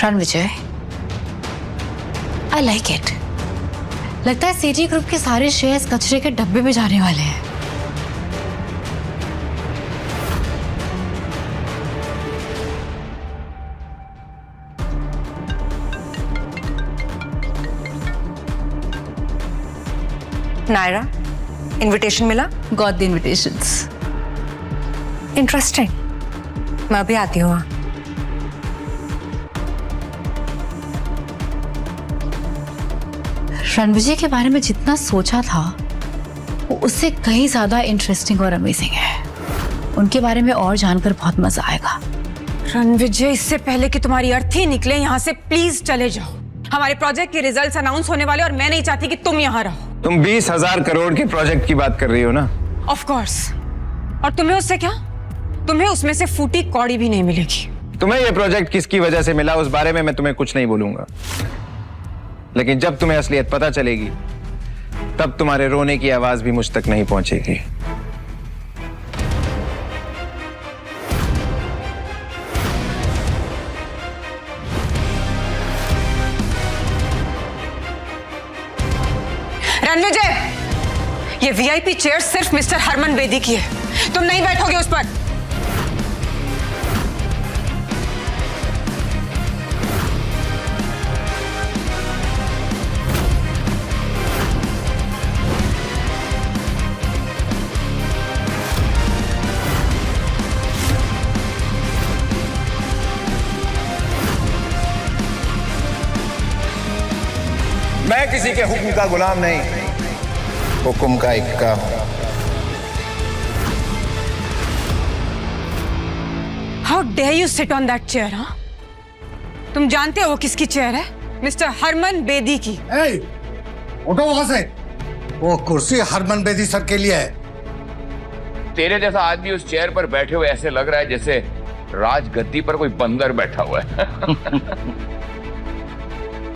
Ranvijay, I like it। लगता है सेठी ग्रुप के सारे शेयर्स कचरे के डब्बे में जाने वाले हैं। नायरा, इनविटेशन मिला? Got the invitations. इंटरेस्टिंग। मैं अभी आती हूँ। रणविजय के बारे में जितना सोचा था वो उससे कहीं ज्यादा इंटरेस्टिंग और अमेजिंग है। उनके बारे में और जानकर बहुत मजा आएगा। रणविजय, इससे पहले कि तुम्हारी अर्थी निकले यहाँ से प्लीज चले जाओ। हमारे प्रोजेक्ट के रिजल्ट्स अनाउंस होने वाले और मैं नहीं चाहती कि तुम यहाँ रहो। तुम 20,000 करोड़ के प्रोजेक्ट की बात कर रही हो ना? Of course. और तुम्हें उससे क्या? तुम्हें उसमें से फूटी कौड़ी भी नहीं मिलेगी। तुम्हें यह प्रोजेक्ट किसकी वजह से मिला उस बारे में मैं तुम्हें कुछ नहीं बोलूंगा, लेकिन जब तुम्हें असलियत पता चलेगी तब तुम्हारे रोने की आवाज भी मुझ तक नहीं पहुंचेगी। रणविजय, ये वीआईपी चेयर सिर्फ मिस्टर हरमन बेदी की है। तुम नहीं बैठोगे उस पर। मैं किसी के हुक्म का गुलाम नहीं, हुक्म का इक्का हूं। How dare you sit on that chair? हाँ, तुम जानते हो वो किसकी चेयर है? मिस्टर हरमन बेदी की। उठो वहां से। वो कुर्सी हरमन बेदी सर के लिए है। तेरे जैसा आदमी उस चेयर पर बैठे हुए ऐसे लग रहा है जैसे राजगद्दी पर कोई बंदर बैठा हुआ है।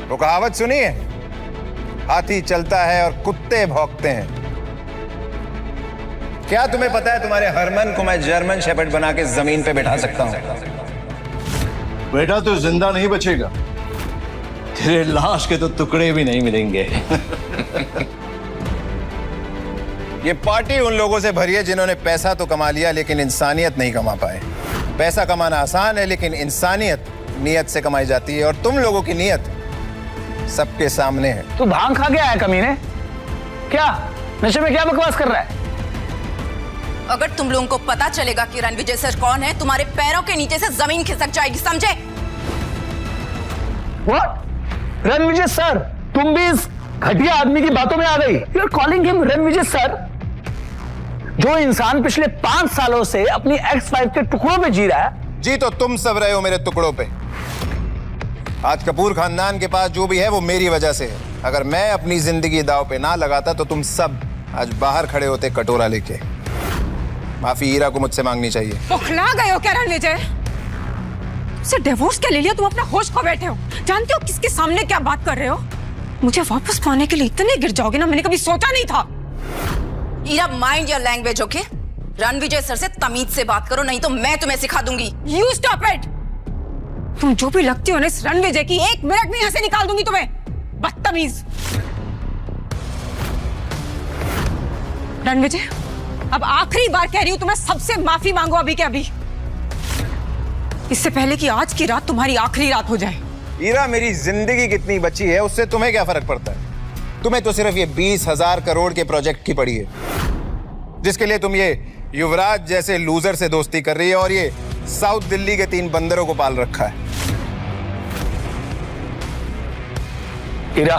वो कहावत सुनी है, हाथी चलता है और कुत्ते भौंकते हैं। क्या तुम्हें पता है तुम्हारे हरमन को मैं जर्मन शेपर्ड बना के जमीन पे बैठा सकता हूं? बेटा तो जिंदा नहीं बचेगा, तेरे लाश के तो टुकड़े भी नहीं मिलेंगे। ये पार्टी उन लोगों से भरी है जिन्होंने पैसा तो कमा लिया लेकिन इंसानियत नहीं कमा पाए। पैसा कमाना आसान है लेकिन इंसानियत नियत से कमाई जाती है, और तुम लोगों की नियत सबके सामने है। तू भांग खा गया है कमीने? क्या नशे में क्या बकवास कर रहा है? अगर तुम लोगों को पता चलेगा कि रणविजय सर कौन है, तुम्हारे पैरों के नीचे से जमीन खिसक जाएगी, समझे? What? रणविजय सर? तुम भी इस घटिया आदमी की बातों में आ गई? You're calling him Ranvijay sir? जो इंसान पिछले 5 सालों से अपनी एक्स वाइफ के टुकड़ों पे जी रहा है। जी तो तुम सब रहे हो मेरे टुकड़ों पे। आज कपूर खानदान के पास जो भी है वो मेरी वजह से है। अगर मैं अपनी जिंदगी दांव पे ना लगाता तो तुम सब आज बाहर खड़े होते कटोरा लेके। माफी हीरा को मुझसे मांगनी चाहिए। बौखला गए हो क्या रणविजय? उसे डिवोर्स क्या ले लिया? तुम अपना होश खो बैठे हो। जानते हो किसके सामने क्या बात कर रहे हो? मुझे वापस पाने के लिए इतने गिर जाओगे ना, मैंने कभी सोचा नहीं था। Heera, mind your language, okay? Ranvijay sir से तमीज से बात करो, नहीं तो मैं तुम्हें सिखा दूंगी। You stop it. तुम जो भी लगती हो ना इस रणविजय की, 1 मिनट में यहाँ से निकाल दूंगी तुम्हें, बदतमीज। रणविजय, अब आखिरी बार कह रही हूं तुम्हें, सबसे माफी मांगो अभी के अभी, इससे पहले कि आज की रात तुम्हारी आखिरी रात हो जाए। हीरा, मेरी जिंदगी कितनी बची है उससे तुम्हें क्या फर्क पड़ता है? तुम्हें तो सिर्फ ये 20,000 करोड़ के प्रोजेक्ट की पड़ी है, जिसके लिए तुम ये युवराज जैसे लूजर से दोस्ती कर रही है और ये साउथ दिल्ली के 3 बंदरों को पाल रखा है। हीरा,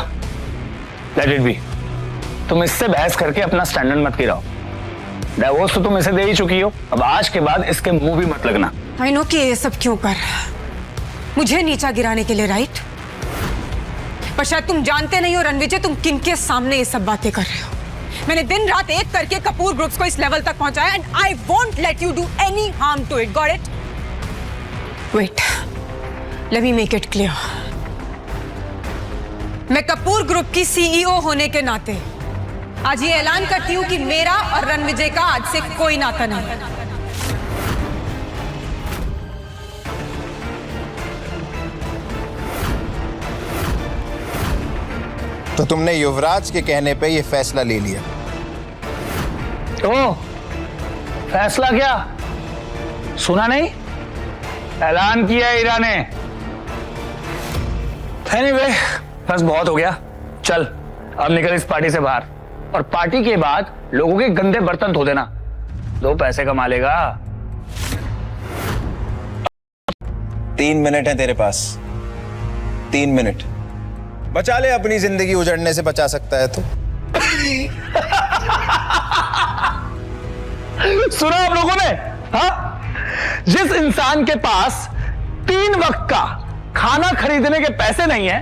लेट इट बी। तुम इससे बहस करके अपना स्टैंडर्ड मत गिराओ। डिवोर्स तो तुम इसे दे ही चुकी हो, अब आज के बाद इसके मुंह भी मत लगना। आई नो कि ये सब क्यों कर, मुझे नीचा गिराने के लिए, राइट? पर शायद तुम जानते नहीं हो रणविजय, तुम किनके सामने ये सब बातें कर रहे हो। मैंने दिन रात एक करके कपूर ग्रुप्स को इस लेवल तक पहुंचाया, and I won't let you do any harm to it, got it? Wait, let me make it clear. मैं कपूर ग्रुप की सीईओ होने के नाते आज ये ऐलान करती हूं कि मेरा और रणविजय का आज से कोई नाता नहीं। तो तुमने युवराज के कहने पे ये फैसला ले लिया? तो फैसला क्या सुना नहीं? ऐलान किया हीरा ने। एनीवे, बस बहुत हो गया, चल अब निकल इस पार्टी से बाहर, और पार्टी के बाद लोगों के गंदे बर्तन धो देना, 2 पैसे कमा लेगा। 3 मिनट है तेरे पास, 3 मिनट बचा ले। अपनी जिंदगी उजड़ने से बचा सकता है तो। सुना आप लोगों ने? हाँ, जिस इंसान के पास 3 वक्त का खाना खरीदने के पैसे नहीं है,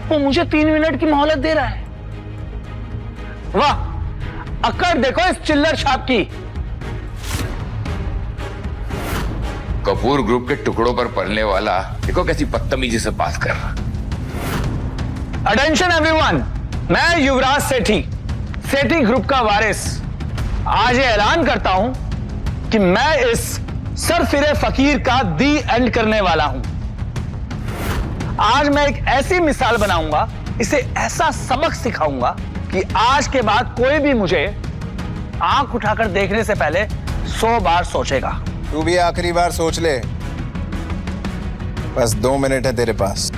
वो मुझे 3 मिनट की मोहलत दे रहा है। वाह, अकड़ देखो इस चिल्लर छाप की। कपूर ग्रुप के टुकड़ों पर पलने वाला देखो कैसी बदतमीजी से बात कर रहा। अटेंशन एवरीवन, मैं युवराज सेठी, सेठी ग्रुप का वारिस, आज ये ऐलान करता हूं कि मैं इस सरफिरे फकीर का दी एंड करने वाला हूं। आज मैं एक ऐसी मिसाल बनाऊंगा, इसे ऐसा सबक सिखाऊंगा कि आज के बाद कोई भी मुझे आंख उठाकर देखने से पहले 100 बार सोचेगा। तू भी आखिरी बार सोच ले, बस 2 मिनट है तेरे पास।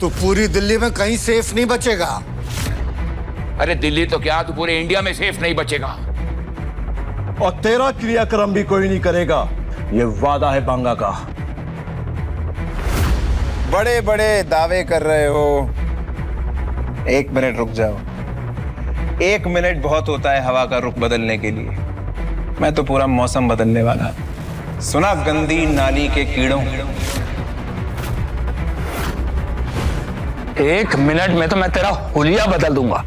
तू पूरी दिल्ली में कहीं सेफ नहीं बचेगा। अरे दिल्ली तो क्या, तू पूरे इंडिया में सेफ नहीं बचेगा। और तेरा क्रियाक्रम भी कोई नहीं करेगा, ये वादा है बांगा का। बड़े बड़े दावे कर रहे हो। 1 मिनट रुक जाओ। 1 मिनट बहुत होता है हवा का रुख बदलने के लिए। मैं तो पूरा मौसम बदलने वाला। सुना गंदी नाली के कीड़ों। 1 मिनट में तो मैं तेरा हुलिया बदल दूंगा।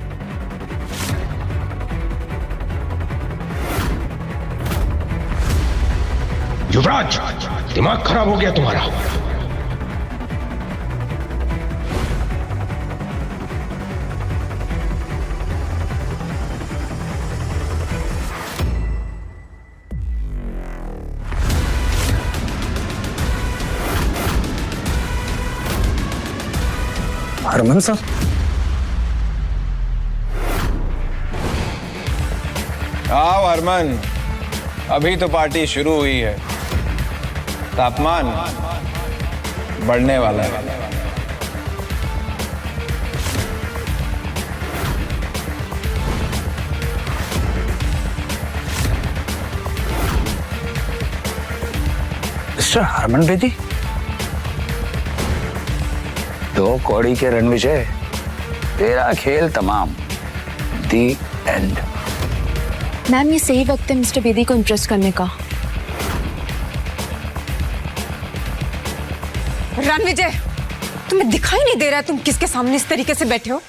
युवराज, दिमाग खराब हो गया तुम्हारा। हरमन सर, आओ हरमन, अभी तो पार्टी शुरू हुई है, तापमान बढ़ने वाला है। मिस्टर हरमन बेदी, 2 कौड़ी के रणविजय, तेरा खेल तमाम, दी एंड। मैम, ये सही वक्त है मिस्टर बेदी को इम्प्रेस करने का। रणविजय, तुम्हें दिखाई नहीं दे रहा है तुम किसके सामने इस तरीके से बैठे हो?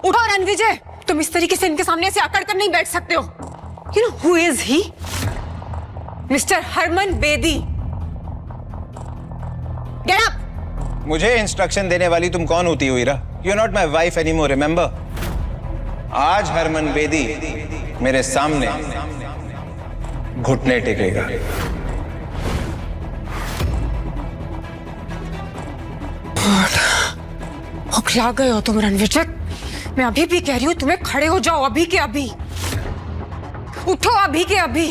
उठो रणविजय, तुम इस तरीके से इनके सामने ऐसे अकड़ कर नहीं बैठ सकते हो। You know who is he? Mister Harman Bedi. Get up! मुझे इंस्ट्रक्शन देने वाली तुम कौन होती हो Heera? You are not my wife anymore, remember? आज हरमन बेदी मेरे सामने घुटने टेकेगा। उखला गए हो तुम रणविजय। मैं अभी भी कह रही हूँ तुम्हें खड़े हो जाओ, अभी के अभी उठो, अभी के अभी।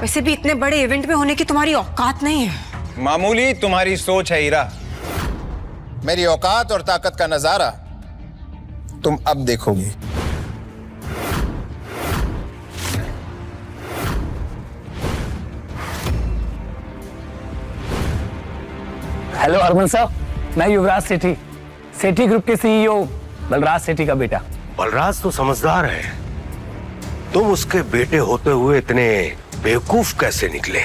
वैसे भी इतने बड़े इवेंट में होने की तुम्हारी औकात नहीं है। मामूली तुम्हारी सोच है हीरा। मेरी औकात और ताकत का नजारा तुम अब देखोगी। हेलो अरमान साहब, मैं युवराज सेठी, सेठी ग्रुप के सीईओ बलराज सेठी का बेटा। बलराज तो समझदार है, तुम उसके बेटे होते हुए इतने बेवकूफ कैसे निकले?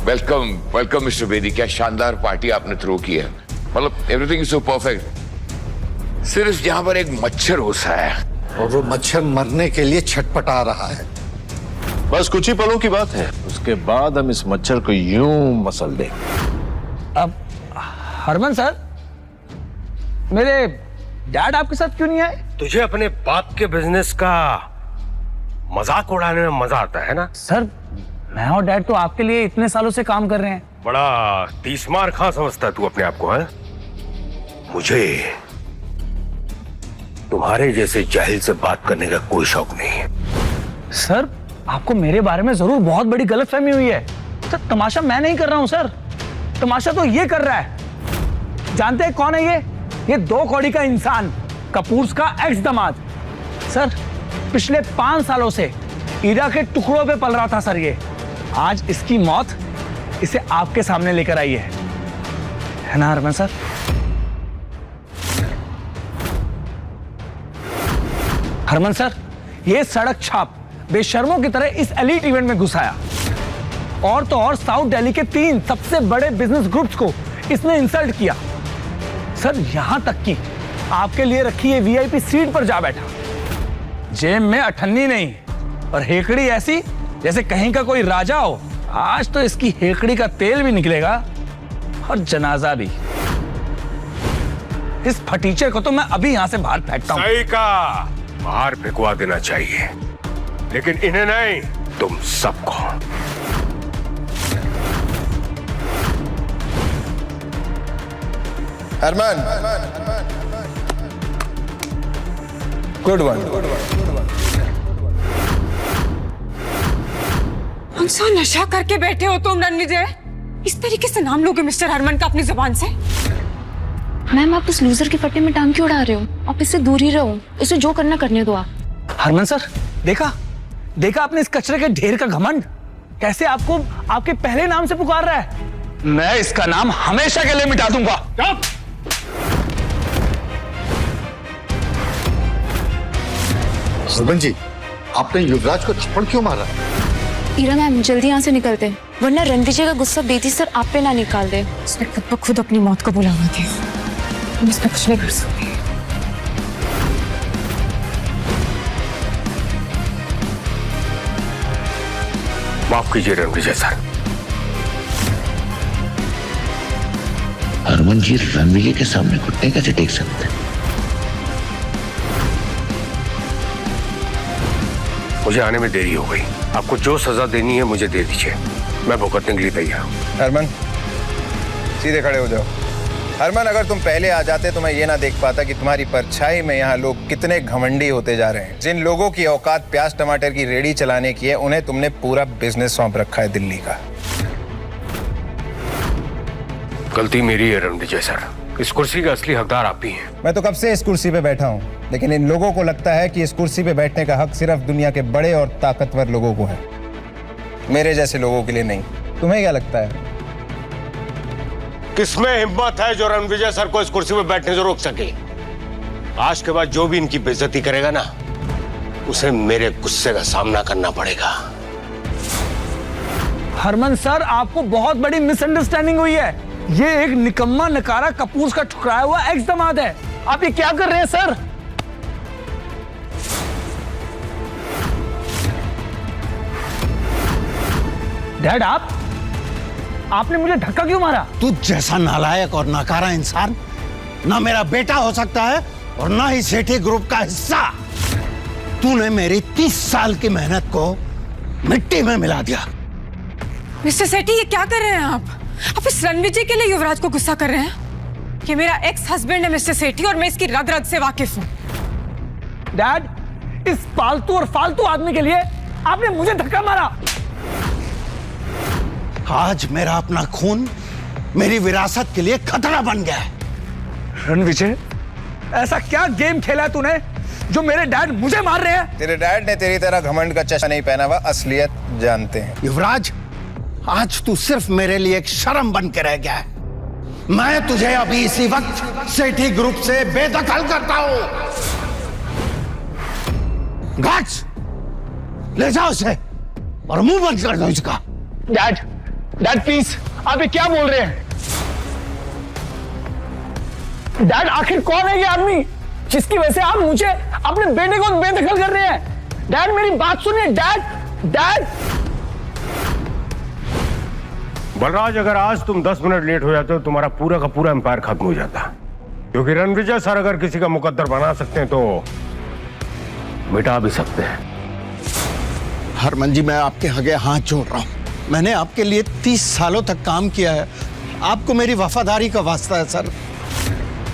Welcome welcome mister Bedi. क्या शानदार पार्टी आपने थ्रो की है, मतलब एवरीथिंग इज सो परफेक्ट। सिर्फ यहाँ पर एक मच्छर घुसा है और वो मच्छर मरने के लिए छटपटा रहा है। बस कुछ ही पलों की बात है, उसके बाद हम इस मच्छर को यूं मसल देंगे। अब हरमन सर, मेरे डैड आपके साथ क्यों नहीं आए? तुझे अपने बाप के बिजनेस का मजाक उड़ाने में मजा आता है ना? सर, मैं और डैड तो आपके लिए इतने सालों से काम कर रहे हैं। बड़ा तीसमार खां समझता है तू अपने आप को, है? मुझे तुम्हारे जैसे जाहिल से बात करने का कोई शौक नहीं है। सर, आपको मेरे बारे में जरूर बहुत बड़ी गलतफहमी हुई है। सर, तमाशा मैं नहीं कर रहा हूं सर, तमाशा तो ये कर रहा है। जानते हैं कौन है ये 2 कौड़ी का इंसान, कपूर का एक्स दामाद। सर, पिछले 5 सालों से ईरा के टुकड़ों पे पल रहा था सर ये। आज इसकी मौत इसे आपके सामने लेकर आई है ना हरमन सर? हरमन सर, ये सड़क छाप बेशर्मों की तरह इस एलीट इवेंट में घुसाया, और तो और साउथ दिल्ली के 3 सबसे बड़े बिजनेस ग्रुप्स को इसने इंसल्ट किया। सर, यहां तक कि आपके लिए रखी ये वीआईपी सीट पर जा बैठा। जेब में अठन्नी नहीं और हेकड़ी ऐसी जैसे कहीं का कोई राजा हो। आज तो इसकी हेकड़ी का तेल भी निकलेगा और जनाजा भी। इस फटीचे को तो मैं अभी यहां से बाहर फेंकता हूं। सही का बाहर फेंकवा देना चाहिए, लेकिन इन्हें नहीं, तुम सबको। Harman, good one. हमसा नशा करके बैठे हो तुम रणविजय। इस तरीके से नाम लोगे मिस्टर हरमन का अपनी जुबान से? मैम, आप उस लूजर के पट्टे में टांग क्यों उड़ा रहे हो? आप इससे दूर ही रहो, इसे जो करना करने दो आप। हरमन सर, देखा आपने इस कचरे के ढेर का घमंड, कैसे आपको आपके पहले नाम से पुकार रहा है। मैं इसका नाम हमेशा के लिए मिटा दूंगा। हरमन जी, आपने युवराज को थप्पड़ क्यों मारा? ईरा मैम, जल्दी यहाँ से निकलते हैं, वरना रणविजय का गुस्सा बेदी सर आप पे ना निकाल दे। उसने खुद ब खुद अपनी मौत को बुलावा दिया, हम इसमें कुछ नहीं कर सकते। माफ कीजिए रणविजय सर। हरमन जी रणविजय के सामने घुटने कैसे टेक सकते हैं? मुझे आने में देरी हो गई, आपको जो सजा देनी है मुझे दे दीजिए, मैं भुगतने के लिए तैयार हूं। हरमन, सीधे खड़े हो जाओ। हरमन, अगर तुम पहले आ जाते तो मैं ये ना देख पाता कि तुम्हारी परछाई में यहाँ लोग कितने घमंडी होते जा रहे हैं। जिन लोगों की औकात प्याज टमाटर की रेडी चलाने की है, उन्हें तुमने पूरा बिजनेस सौंप रखा है दिल्ली का। गलती मेरी है रणविजय सर, इस कुर्सी का असली हकदार आप ही हैं। मैं तो कब से इस कुर्सी पे बैठा हूँ, लेकिन इन लोगों को लगता है कि इस कुर्सी पे बैठने का हक सिर्फ दुनिया के बड़े और ताकतवर लोगों को है, मेरे जैसे लोगों के लिए नहीं। तुम्हें क्या लगता है? किसमें हिम्मत है जो रणविजय सर को इस कुर्सी पे बैठने से रोक सके? आज के बाद जो भी इनकी बेइज्जती करेगा ना, उसे मेरे गुस्से का सामना करना पड़ेगा। हरमन सर, आपको बहुत बड़ी मिसअंडरस्टैंडिंग हुई है। ये एक निकम्मा नकारा कपूर का ठुकराया हुआ एक्स दामाद है। आप ये क्या कर रहे हैं सर? डैड, आपने मुझे धक्का क्यों मारा? तू जैसा नालायक और नकारा इंसान ना मेरा बेटा हो सकता है और ना ही सेठी ग्रुप का हिस्सा। तूने मेरी 30 साल की मेहनत को मिट्टी में मिला दिया। मिस्टर सेठी, ये क्या कर रहे हैं आप इस रणविजय के लिए युवराज को गुस्सा कर रहे हैं? ये मेरा एक्स हस्बैंड है मिस्टर सेठी, और मैं इसकी रग रग से वाकिफ हूं। डैड, इस पालतू और फालतू आदमी के लिए आपने मुझे धक्का मारा। आज मेरा अपना खून मेरी विरासत के लिए खतरा बन गया है। रणविजय, ऐसा क्या गेम खेला है तूने जो मेरे डैड मुझे मार रहे हैं? तेरे डैड ने तेरी तरह घमंड का चश्मा नहीं पहना हुआ, असलियत जानते हैं। युवराज, आज तू सिर्फ मेरे लिए एक शर्म बन के रह गया है। मैं तुझे अभी इसी वक्त सेठी ग्रुप से बेदखल करता हूं। गार्ड्स, ले जाओ उसे और मुंह बंद कर दो इसका। डैड प्लीज, आप ये क्या बोल रहे हैं? डैड, आखिर कौन है ये आदमी जिसकी वजह से आप मुझे अपने बेटे को बेदखल कर रहे हैं? डैड, मेरी बात सुनिए। डैड। बलराज, अगर आज तुम 10 मिनट लेट हो जाते हो तुम्हारा पूरा का पूरा एम्पायर खत्म हो जाता। क्योंकि रणविजय सर अगर किसी का मुकद्दर बना सकते हैं तो मिटा भी सकते हैं। हरमन जी, मैं आपके आगे हाथ जोड़ रहा हूं। मैंने आपके लिए 30 सालों तक काम किया है। आपको मेरी वफादारी का वास्ता है सर।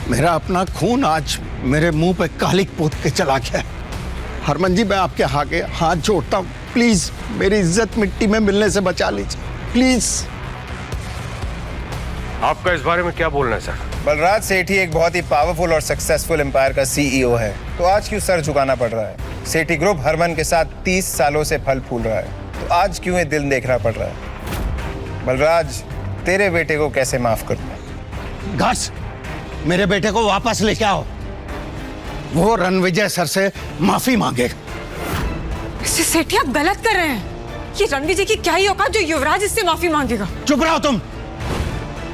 मेरा अपना खून आज मेरे मुंह पे कालिक पोत के चला गया है। हरमन जी, मैं आपके आगे हाथ जोड़ता हूं, प्लीज मेरी इज्जत मिट्टी में मिलने से बचा लीजिए, प्लीज। आपका इस बारे में क्या बोलना है सर? बलराज सेठी एक बहुत ही पावरफुल और सक्सेसफुल एम्पायर का सीईओ है, तो आज क्यों सर झुकाना पड़ रहा है? सेठी ग्रुप हरमन के साथ 30 सालों से फल फूल रहा है, तो आज क्यों ये दिल देखना पड़ रहा है? बलराज, तेरे बेटे को कैसे माफ कर दूं? घास, मेरे बेटे को वापस लेके आओ। वो रणविजय सर से माफी मांगेगा। मिस्टर सेठी, आप गलत कर रहे हैं। ये रणविजय की क्या ही औकात जो युवराज इससे माफी मांगेगा? चुप रहो तुम।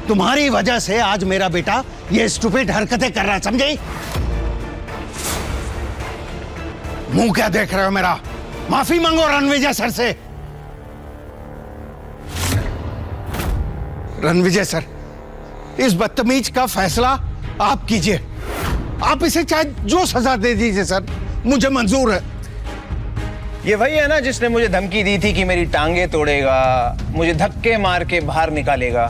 तुम्हारी वजह से आज मेरा बेटा ये स्टूपिड हरकतें कर रहा है, समझे? मुंह क्या देख रहे हो मेरा? माफी मांगो रणविजय सर से। रणविजय सर, इस बदतमीज का फैसला आप कीजिए। आप इसे चाहे जो सजा दे दीजिए सर, मुझे मंजूर है। ये वही है ना जिसने मुझे धमकी दी थी कि मेरी टांगे तोड़ेगा, मुझे धक्के मार के बाहर निकालेगा,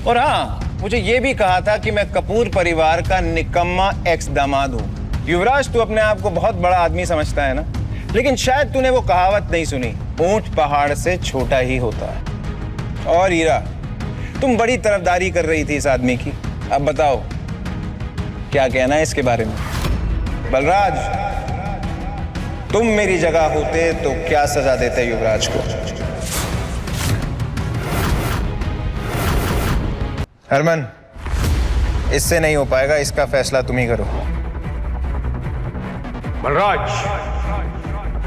और हाँ, मुझे ये भी कहा था कि मैं कपूर परिवार का निकम्मा एक्स दामाद हूं। युवराज, तू अपने आप को बहुत बड़ा आदमी समझता है ना, लेकिन शायद तूने वो कहावत नहीं सुनी, ऊंट पहाड़ से छोटा ही होता है। और हीरा, तुम बड़ी तरफदारी कर रही थी इस आदमी की, अब बताओ क्या कहना है इसके बारे में? बलराज, तुम मेरी जगह होते तो क्या सजा देते युवराज को? हरमन, इससे नहीं हो पाएगा, इसका फैसला तुम ही करो। बलराज,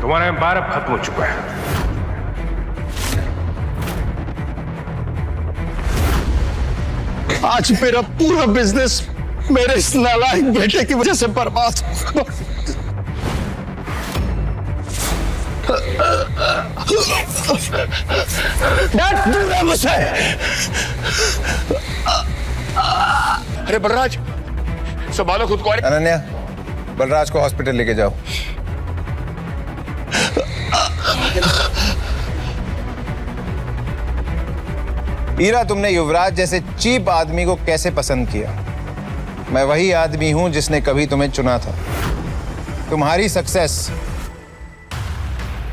तुम्हारा एम्पायर अब खत्म हो चुका है। आज मेरा पूरा बिजनेस मेरे इस नालायक बेटे की वजह से बर्बाद हो। दूर है मुझसे। अरे बलराज, संभालो खुद को। अनन्या, बलराज को हॉस्पिटल लेके जाओ। हीरा, तुमने युवराज जैसे चीप आदमी को कैसे पसंद किया? मैं वही आदमी हूं जिसने कभी तुम्हें चुना था। तुम्हारी सक्सेस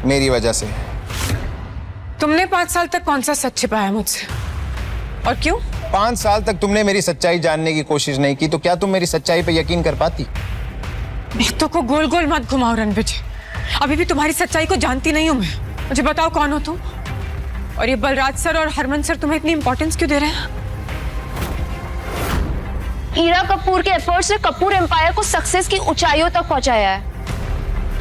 मेरी वजह से। तुमने 5 साल तक कौन सा सच छिपाया मुझसे, और क्यों? 5 साल तक तुमने मेरी सच्चाई जानने की कोशिश नहीं की, तो क्या तुम मेरी सच्चाई पे यकीन कर पाती? बातों को गोल गोल मत घुमाओ रणविजय, अभी भी तुम्हारी सच्चाई को जानती नहीं हूं मैं। मुझे बताओ कौन हो तुम, और ये बलराज सर और हरमन सर तुम्हें इतनी इंपॉर्टेंस क्यों दे रहे हैं? हीरा कपूर के एफर्ट्स ने कपूर एम्पायर को सक्सेस की ऊंचाइयों तक पहुंचाया है।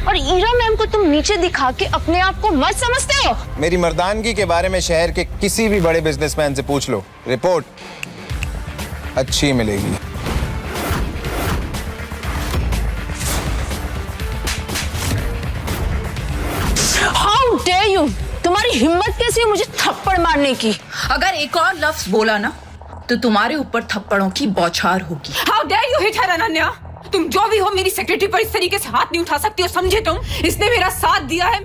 और ईरा मैम को तुम नीचे दिखा के अपने आप को मत समझते हो? मेरी मर्दानगी के बारे में शहर के किसी भी बड़े बिजनेसमैन से पूछ लो, रिपोर्ट अच्छी मिलेगी। हाउ डेयर यू, तुम्हारी हिम्मत कैसी है मुझे थप्पड़ मारने की? अगर एक और लफ्ज बोला ना तो तुम्हारे ऊपर थप्पड़ों की बौछार होगी। हाउ डेयर यू हिट हर अनन्या। तुम जो भी हो मेरी सेक्रेटरी पर इस तरीके से हाथ नहीं उठा सकती हो, समझे तुम? इसने मेरा साथ दिया है,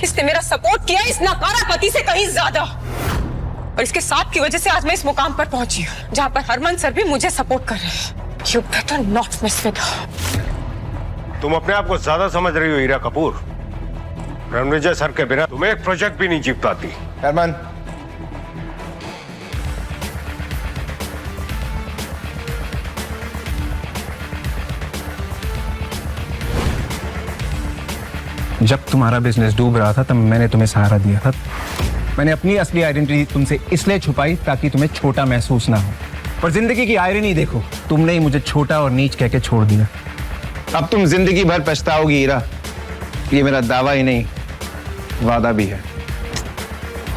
इसने मेरा सपोर्ट किया है इस नाकारा पति से कहीं ज्यादा, और इसके साथ की वजह से आज मैं इस मुकाम पर पहुंची हूँ जहाँ पर हरमन सर भी मुझे सपोर्ट कर रहे हैं। You better not mess with her. तुम अपने आप को ज्यादा समझ रही हो हीरा कपूर। रणविजय सर के बिना तुम एक प्रोजेक्ट भी नहीं जीत पाती। हरमन, जब तुम्हारा बिजनेस डूब रहा था तब मैंने तुम्हें सहारा दिया था। मैंने अपनी असली आइडेंटिटी तुमसे इसलिए छुपाई ताकि तुम्हें छोटा महसूस ना हो। पर जिंदगी की आयरनी देखो, तुमने ही मुझे छोटा और नीच कह के छोड़ दिया। अब तुम जिंदगी भर पछताओगी हीरा, ये मेरा दावा ही नहीं वादा भी है।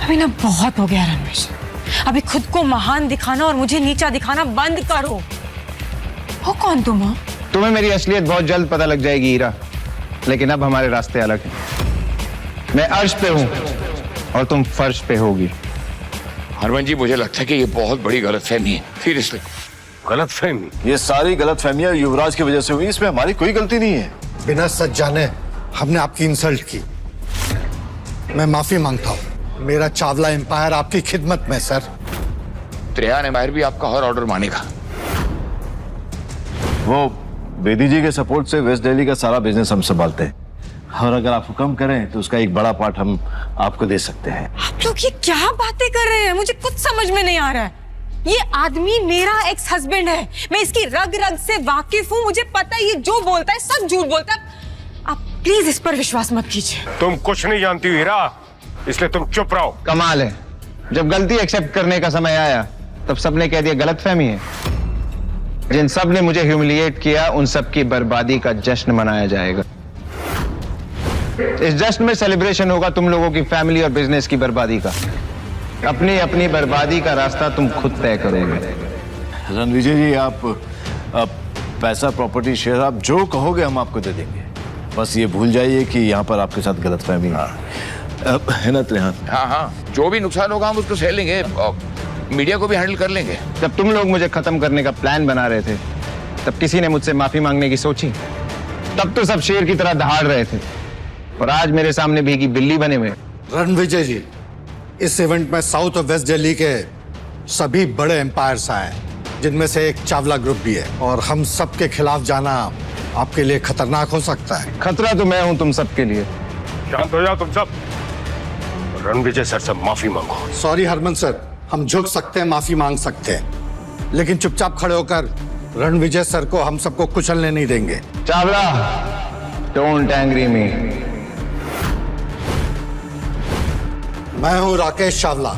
अभी ना बहुत हो गया रणवीर, अभी खुद को महान दिखाना और मुझे नीचा दिखाना बंद करो। हो कौन तुम हो? तुम्हें मेरी असलियत बहुत जल्द पता लग जाएगी हीरा, लेकिन अब हमारे रास्ते अलग हैं। मैं अर्श पे हूं और तुम फर्श पे होगी। हरमन जी, मुझे लगता है कि ये बहुत बड़ी गलतफहमी है। सीरियसली गलतफहमी? ये सारी गलतफहमियां युवराज की वजह से हुई, इसमें हमारी कोई गलती नहीं है। बिना सच जाने हमने आपकी इंसल्ट की, मैं माफी मांगता हूँ। मेरा चावला एम्पायर आपकी खिदमत में सर। त्रेहान एम्पायर भी आपका हर ऑर्डर मानेगा। वो बेदी जी के सपोर्ट से वेस्ट दिल्ली का सारा बिजनेस हम संभालते हैं, और अगर आप हुक्म करें तो उसका एक बड़ा पार्ट हम आपको दे सकते हैं। आप लोग ये क्या बातें कर रहे हैं? मुझे कुछ समझ में नहीं आ रहा है। ये आदमी मेरा एक्स हस्बैंड है, मैं इसकी रग रग से वाकिफ हूँ, मुझे पता है ये जो बोलता है सब झूठ बोलता है। आप प्लीज इस पर विश्वास मत कीजिए। तुम कुछ नहीं जानती हो हीरा, इसलिए तुम चुप रहो। कमाल है, जब गलती एक्सेप्ट करने का समय आया तब सबने कह दिया गलतफहमी है। जिन सब ने मुझे ह्यूमिलिएट किया उन सब की बर्बादी का जश्न मनाया जाएगा। इस जश्न में सेलिब्रेशन होगा तुम लोगों की फैमिली और बिजनेस की बर्बादी का। अपनी अपनी बर्बादी का रास्ता तुम खुद तय करोगे। रणविजय जी, आप पैसा, प्रॉपर्टी, शेयर, आप जो कहोगे हम आपको दे देंगे। बस ये भूल जाइए कि यहाँ पर आपके साथ गलतफहमी है ना त्रेहान? हाँ हाँ, जो भी नुकसान होगा हम उसको सह लेंगे, मीडिया को भी हैंडल कर लेंगे। जब तुम लोग मुझे खत्म करने का प्लान बना रहे थे तब किसी ने मुझसे माफी मांगने की सोची? तब तो सब शेर की तरह दहाड़ रहे थे, और आज मेरे सामने भीगी बिल्ली बने हुए। रणविजय जी, इस इवेंट में साउथ और वेस्ट दिल्ली के सभी बड़े एम्पायर्स आए, जिनमें से एक चावला ग्रुप भी है, और हम सब के खिलाफ जाना आपके लिए खतरनाक हो सकता है। खतरा तो मैं हूं तुम सबके लिए। शांत हो जाओ तुम सब, रणविजय सर से माफी मांगो। सॉरी हरमन सर, हम झुक सकते हैं, माफी मांग सकते हैं, लेकिन चुपचाप खड़े होकर रणविजय सर को हम सबको कुचलने नहीं देंगे। चावला, डोंट एंग्री मी। मैं हूं राकेश चावला,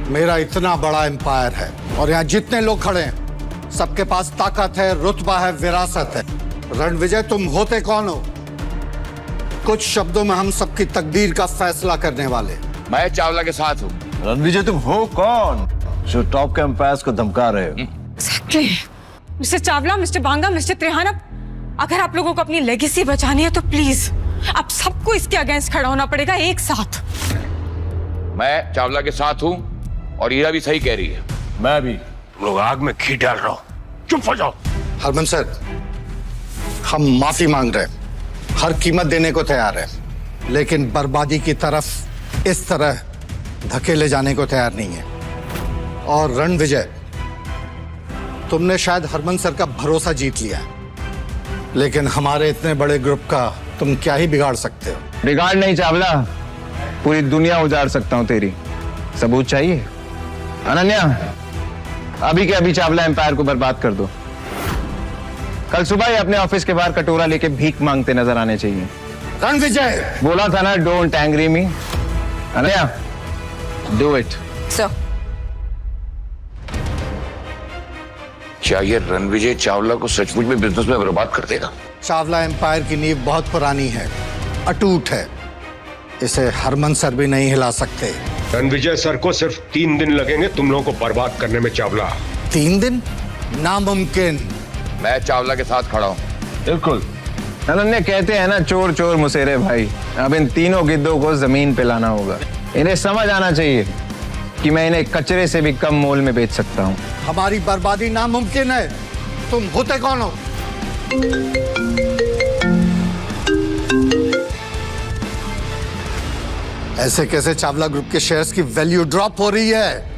मेरा इतना बड़ा एम्पायर है, और यहाँ जितने लोग खड़े हैं सबके पास ताकत है, रुतबा है, विरासत है। रणविजय, तुम होते कौन हो? कुछ शब्दों में हम सबकी तकदीर का फैसला करने वाले। मैं चावला के साथ हूँ। रणविजय, तुम हो कौन जो टॉप के एम्पायर्स को धमका रहे हो? Exactly. Mister Chawla, mister Banga, mister Trehan, अगर आप लोगों को अपनी लेगेसी बचानी है तो प्लीज आप सबको इसके अगेंस्ट खड़ा होना पड़ेगा एक साथ। मैं चावला के साथ हूँ, और ईरा भी सही कह रही है। मैं भी। तुम लोग आग में घी डाल रहे हो, चुप हो जाओ। हरमन सर, हम माफी मांग रहे हैं, हर कीमत देने को तैयार है, लेकिन बर्बादी की तरफ इस तरह धकेले जाने को तैयार नहीं है। और रणविजय, तुमने शायद हरमन सर का भरोसा जीत लिया है, लेकिन हमारे इतने बड़े ग्रुप का तुम क्या ही बिगाड़ सकते हो? बिगाड़ नहीं चावला, पूरी दुनिया उजाड़ सकता हूं तेरी। सबूत चाहिए? अनन्या, अभी के अभी चावला एम्पायर को बर्बाद कर दो। कल सुबह ही अपने ऑफिस के बाहर कटोरा लेके भीख मांगते नजर आने चाहिए। रणविजय, बोला था ना, don't angry me. Ananya, do it. Sir, क्या ये रणविजय चावला को सचमुच में बिजनेस में बर्बाद कर देगा? चावला एम्पायर की नींव बहुत पुरानी है, अटूट है, इसे हरमन सर भी नहीं हिला सकते। रणविजय सर को सिर्फ 3 दिन लगेंगे तुम लोगों को बर्बाद करने में चावला। 3 दिन? नामुमकिन। मैं चावला के साथ खड़ा हूं। बिल्कुल। अनन्या कहते हैं ना, चोर चोर मुसेरे भाई। अब इन तीनों गिद्धों को जमीन पे लाना होगा। इन्हें समझ आना चाहिए कि मैं इन्हें कचरे से भी कम मोल में बेच सकता हूँ। हमारी बर्बादी नामुमकिन है। तुम होते कौन हो? ऐसे कैसे चावला ग्रुप के शेयर्स की वैल्यू ड्रॉप हो रही है?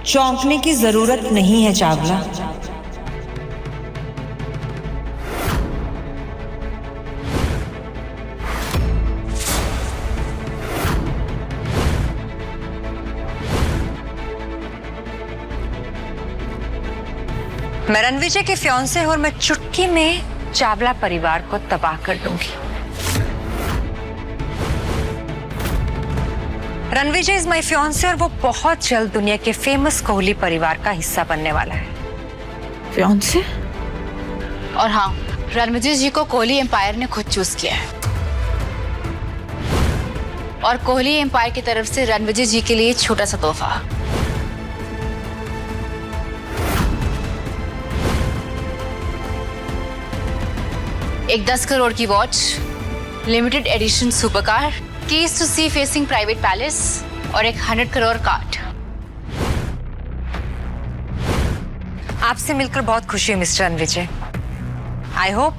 चौंकने की जरूरत नहीं है चावला। मैं रणविजय के फियांसे और मैं चुटकी में चावला परिवार को तबाह कर दूंगी। रणविजय इज माय फियांसे और वो बहुत जल्द दुनिया के फेमस कोहली परिवार का हिस्सा बनने वाला है। फियांसे? और हाँ, रणविजय जी को कोहली एम्पायर ने खुद चूज किया है और कोहली एम्पायर की तरफ से रणविजय जी के लिए छोटा सा तोहफा। एक 10 करोड़ की watch, limited edition super car, keys to sea facing private palace और एक 100 करोड़ कार्ड। आपसे मिलकर बहुत खुशी हुई मिस्टर रणविजय। आई होप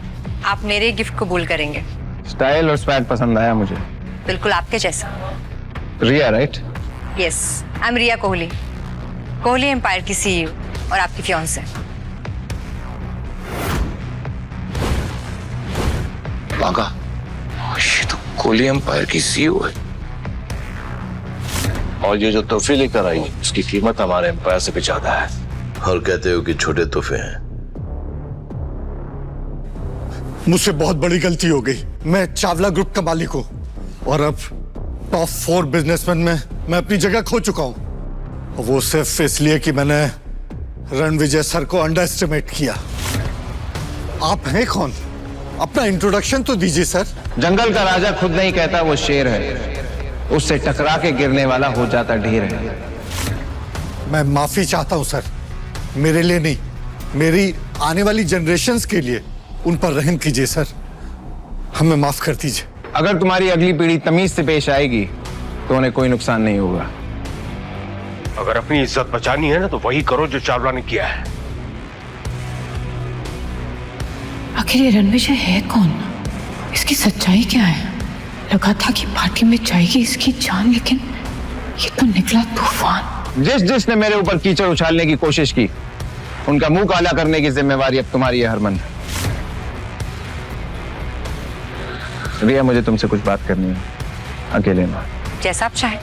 आप मेरे गिफ्ट कबूल करेंगे। स्टाइल और स्वैग पसंद आया मुझे। बिल्कुल आपके जैसा। Riya right? Yes, I am Riya Kohli, Kohli empire की सीईओ और आपकी फियांसे। बागा, ये तो कोहली एम्पायर की सीईओ है। और ये जो तोहफे लेकर आई उसकी कीमत हमारे एम्पायर से भी ज्यादा है। और कहते हो कि छोटे तोहफे हैं। मुझसे बहुत बड़ी गलती हो गई। मैं चावला ग्रुप का मालिक हूं और अब टॉप 4 बिजनेसमैन में मैं अपनी जगह खो चुका हूं। वो सिर्फ इसलिए कि मैंने रणविजय सर को अंडर एस्टिमेट किया। आप हैं कौन? अपना इंट्रोडक्शन तो दीजिए सर। जंगल का राजा खुद नहीं कहता वो शेर है, उससे टकरा के गिरने वाला हो जाता ढेर है। मैं माफी चाहता हूं सर, मेरे लिए नहीं, मेरी आने वाली जनरेशन्स के लिए। उन पर रहम कीजिए सर, हमें माफ कर दीजिए। अगर तुम्हारी अगली पीढ़ी तमीज से पेश आएगी तो उन्हें कोई नुकसान नहीं होगा। अगर अपनी इज्जत बचानी है ना तो वही करो जो चावला ने किया है। आखिर ये रणविजय है कौन? इसकी सच्चाई क्या है? लगा था कि पार्टी में जाएगी इसकी जान, लेकिन ये तो निकला तूफान। जिसने मेरे ऊपर कीचड़ उछालने की कोशिश की उनका मुंह काला करने की जिम्मेवारी अब तुम्हारी है हरमन। रिया, मुझे तुमसे कुछ बात करनी है, अकेले में। जैसा आप चाहें।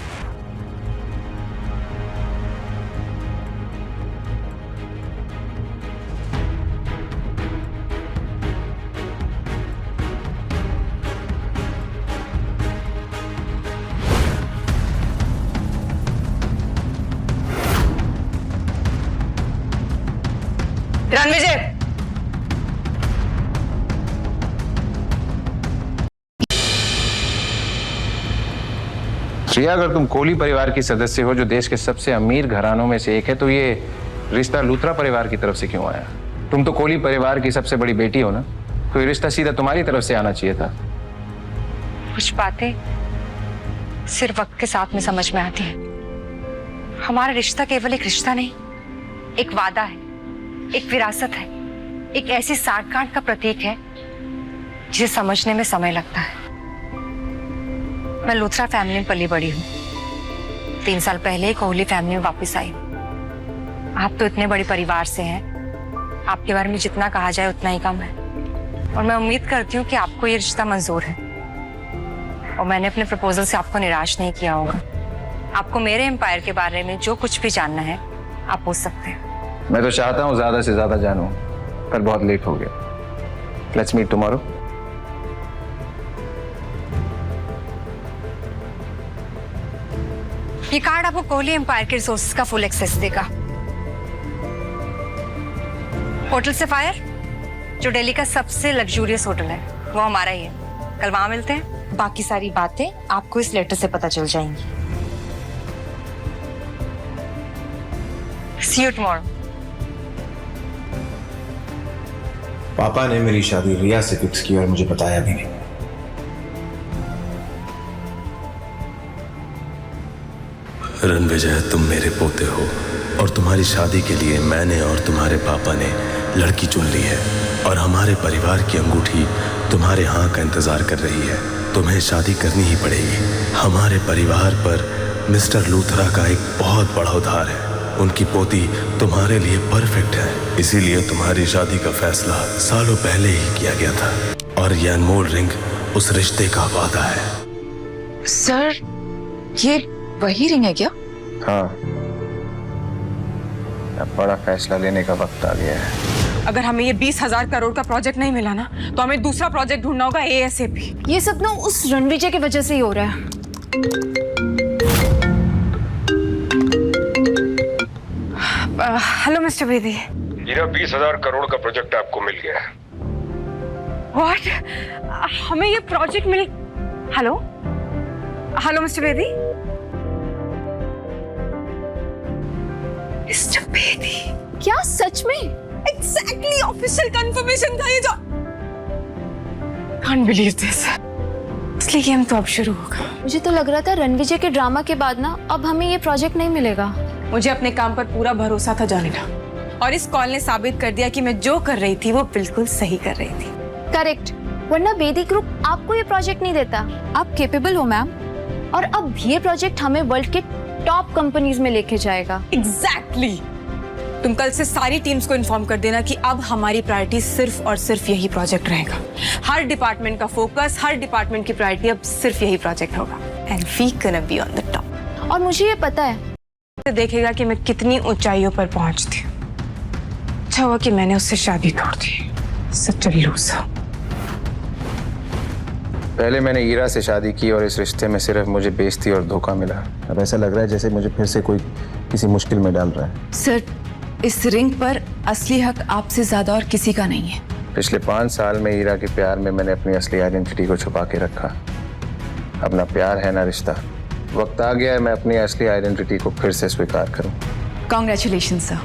रणविजय, रिया, अगर तुम कोहली परिवार की सदस्य हो जो देश के सबसे अमीर घरानों में से एक है, तो ये रिश्ता लूथरा परिवार की तरफ से क्यों आया? तुम तो कोहली परिवार की सबसे बड़ी बेटी हो ना, तो ये रिश्ता सीधा तुम्हारी तरफ से आना चाहिए था। कुछ बातें सिर्फ वक्त के साथ में समझ में आती हैं। हमारा रिश्ता केवल एक रिश्ता नहीं, एक वादा है, एक विरासत है, एक ऐसी साठगांठ का प्रतीक है जिसे समझने में समय लगता है। मैं लूथरा फैमिली में पली बड़ी हूँ। 3 साल पहले कोहली फैमिली में वापस आई। आप तो इतने बड़े परिवार से हैं, आपके बारे में जितना कहा जाए उतना ही कम है। और मैं उम्मीद करती हूँ कि आपको ये रिश्ता मंजूर है और मैंने अपने प्रपोजल से आपको निराश नहीं किया होगा। आपको मेरे एम्पायर के बारे में जो कुछ भी जानना है आप पूछ सकते हैं। मैं तो चाहता हूँ ज्यादा से ज्यादा जानूं, पर बहुत लेट हो गया। Let's meet tomorrow. ये कार्ड आपको कोहली एम्पायर के रिसोर्सेज का फुल एक्सेस देगा। होटल सफायर जो दिल्ली का सबसे लग्जूरियस होटल है, वो हमारा ही है। कल वहां मिलते हैं। बाकी सारी बातें आपको इस लेटर से पता चल जाएंगी। See you tomorrow. पापा ने मेरी शादी रिया से फिक्स की और मुझे बताया भी नहीं। रणविजय, तुम मेरे पोते हो और तुम्हारी शादी के लिए मैंने और तुम्हारे पापा ने लड़की चुन ली है और हमारे परिवार की अंगूठी तुम्हारे हाँ का इंतजार कर रही है। तुम्हें शादी करनी ही पड़ेगी। हमारे परिवार पर मिस्टर लूथरा का एक बहुत बड़ा उधार है। उनकी पोती तुम्हारे लिए परफेक्ट है, इसीलिए तुम्हारी शादी का फैसला सालों पहले ही किया गया था और यह अनमोल रिंग उस रिश्ते का वादा है। सर, ये वही रिंग है क्या? हाँ, अब बड़ा फैसला लेने का वक्त आ गया है। अगर हमें ये 20,000 करोड़ का प्रोजेक्ट नहीं मिला ना, तो हमें दूसरा प्रोजेक्ट ढूंढना होगा ASAP। ये सब ना उस रणविजय की वजह से ही हो रहा है। Hello mister Bedi. हीरा, 20,000 करोड़ का प्रोजेक्ट आपको मिल गया है। व्हाट? हमें ये प्रोजेक्ट मिल... hello hello mister Bedi. Mister Bedi, क्या सच में? एग्जैक्टली ऑफिशियल कंफर्मेशन था ये जो... Can't believe this। असली गेम तो अब शुरू होगा। मुझे तो लग रहा था रणविजय के ड्रामा के बाद ना अब हमें ये प्रोजेक्ट नहीं मिलेगा। मुझे अपने काम पर पूरा भरोसा था जानिना, और इस कॉल ने साबित कर दिया कि मैं जो कर रही थी वो बिल्कुल सही कर रही थी। करेक्ट, वरना बेदी ग्रुप आपको ये प्रोजेक्ट नहीं देता। आप केपेबल हो मैम, और अब ये प्रोजेक्ट हमें वर्ल्ड के टॉप कंपनीज में लेके जाएगा। एग्जैक्टली। तुम कल से सारी टीम्स को इन्फॉर्म कर देना कि अब हमारी प्रायोरिटी सिर्फ और सिर्फ यही प्रोजेक्ट रहेगा। हर डिपार्टमेंट का फोकस, हर डिपार्टमेंट की प्रायोरिटी अब सिर्फ यही प्रोजेक्ट होगा। And we gonna be on the top. और मुझे ये पता है, देखेगा कि मैं कितनी ऊंचाइयों पर पहुंचती हूँ। अच्छा हुआ कि मैंने उससे शादी तोड़ दी। सच अ लूजर। पहले मैंने ईरा से शादी की और इस रिश्ते में सिर्फ मुझे बेइज्जती और धोखा मिला। अब ऐसा लग रहा है जैसे मुझे फिर से कोई किसी मुश्किल में डाल रहा है। सर, इस रिंग पर असली हक आपसे ज्यादा और किसी का नहीं है। पिछले 5 साल में ईरा के प्यार में मैंने अपनी असली आइडेंटिटी को छुपा के रखा। अब ना प्यार है ना रिश्ता। वक्त आ गया है मैं अपनी असली आइडेंटिटी को फिर से स्वीकार करूं। कॉन्ग्रेचुलेशन सर,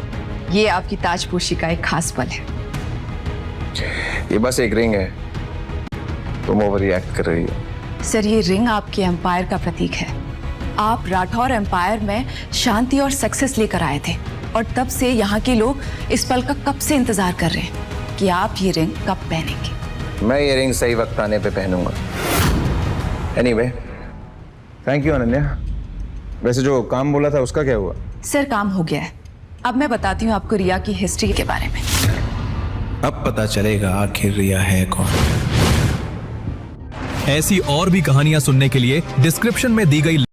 ये आपकी ताजपोशी का एक खास पल है। ये बस एक रिंग है, तुम ओवर रिएक्ट कर रही हो। सर, ये रिंग आपके एम्पायर का प्रतीक है। आप राठौर एम्पायर में शांति और सक्सेस लेकर आए थे, और तब से यहाँ के लोग इस पल का कब से इंतजार कर रहे हैं कि आप ये रिंग कब पहनेंगे। मैं ये रिंग सही वक्त आने पे पहनूंगा। Anyway, thank you Ananya. वैसे जो काम बोला था उसका क्या हुआ? सर, काम हो गया है। अब मैं बताती हूँ आपको रिया की हिस्ट्री के बारे में। अब पता चलेगा आखिर रिया है कौन। ऐसी और भी कहानियां सुनने के लिए डिस्क्रिप्शन में दी गई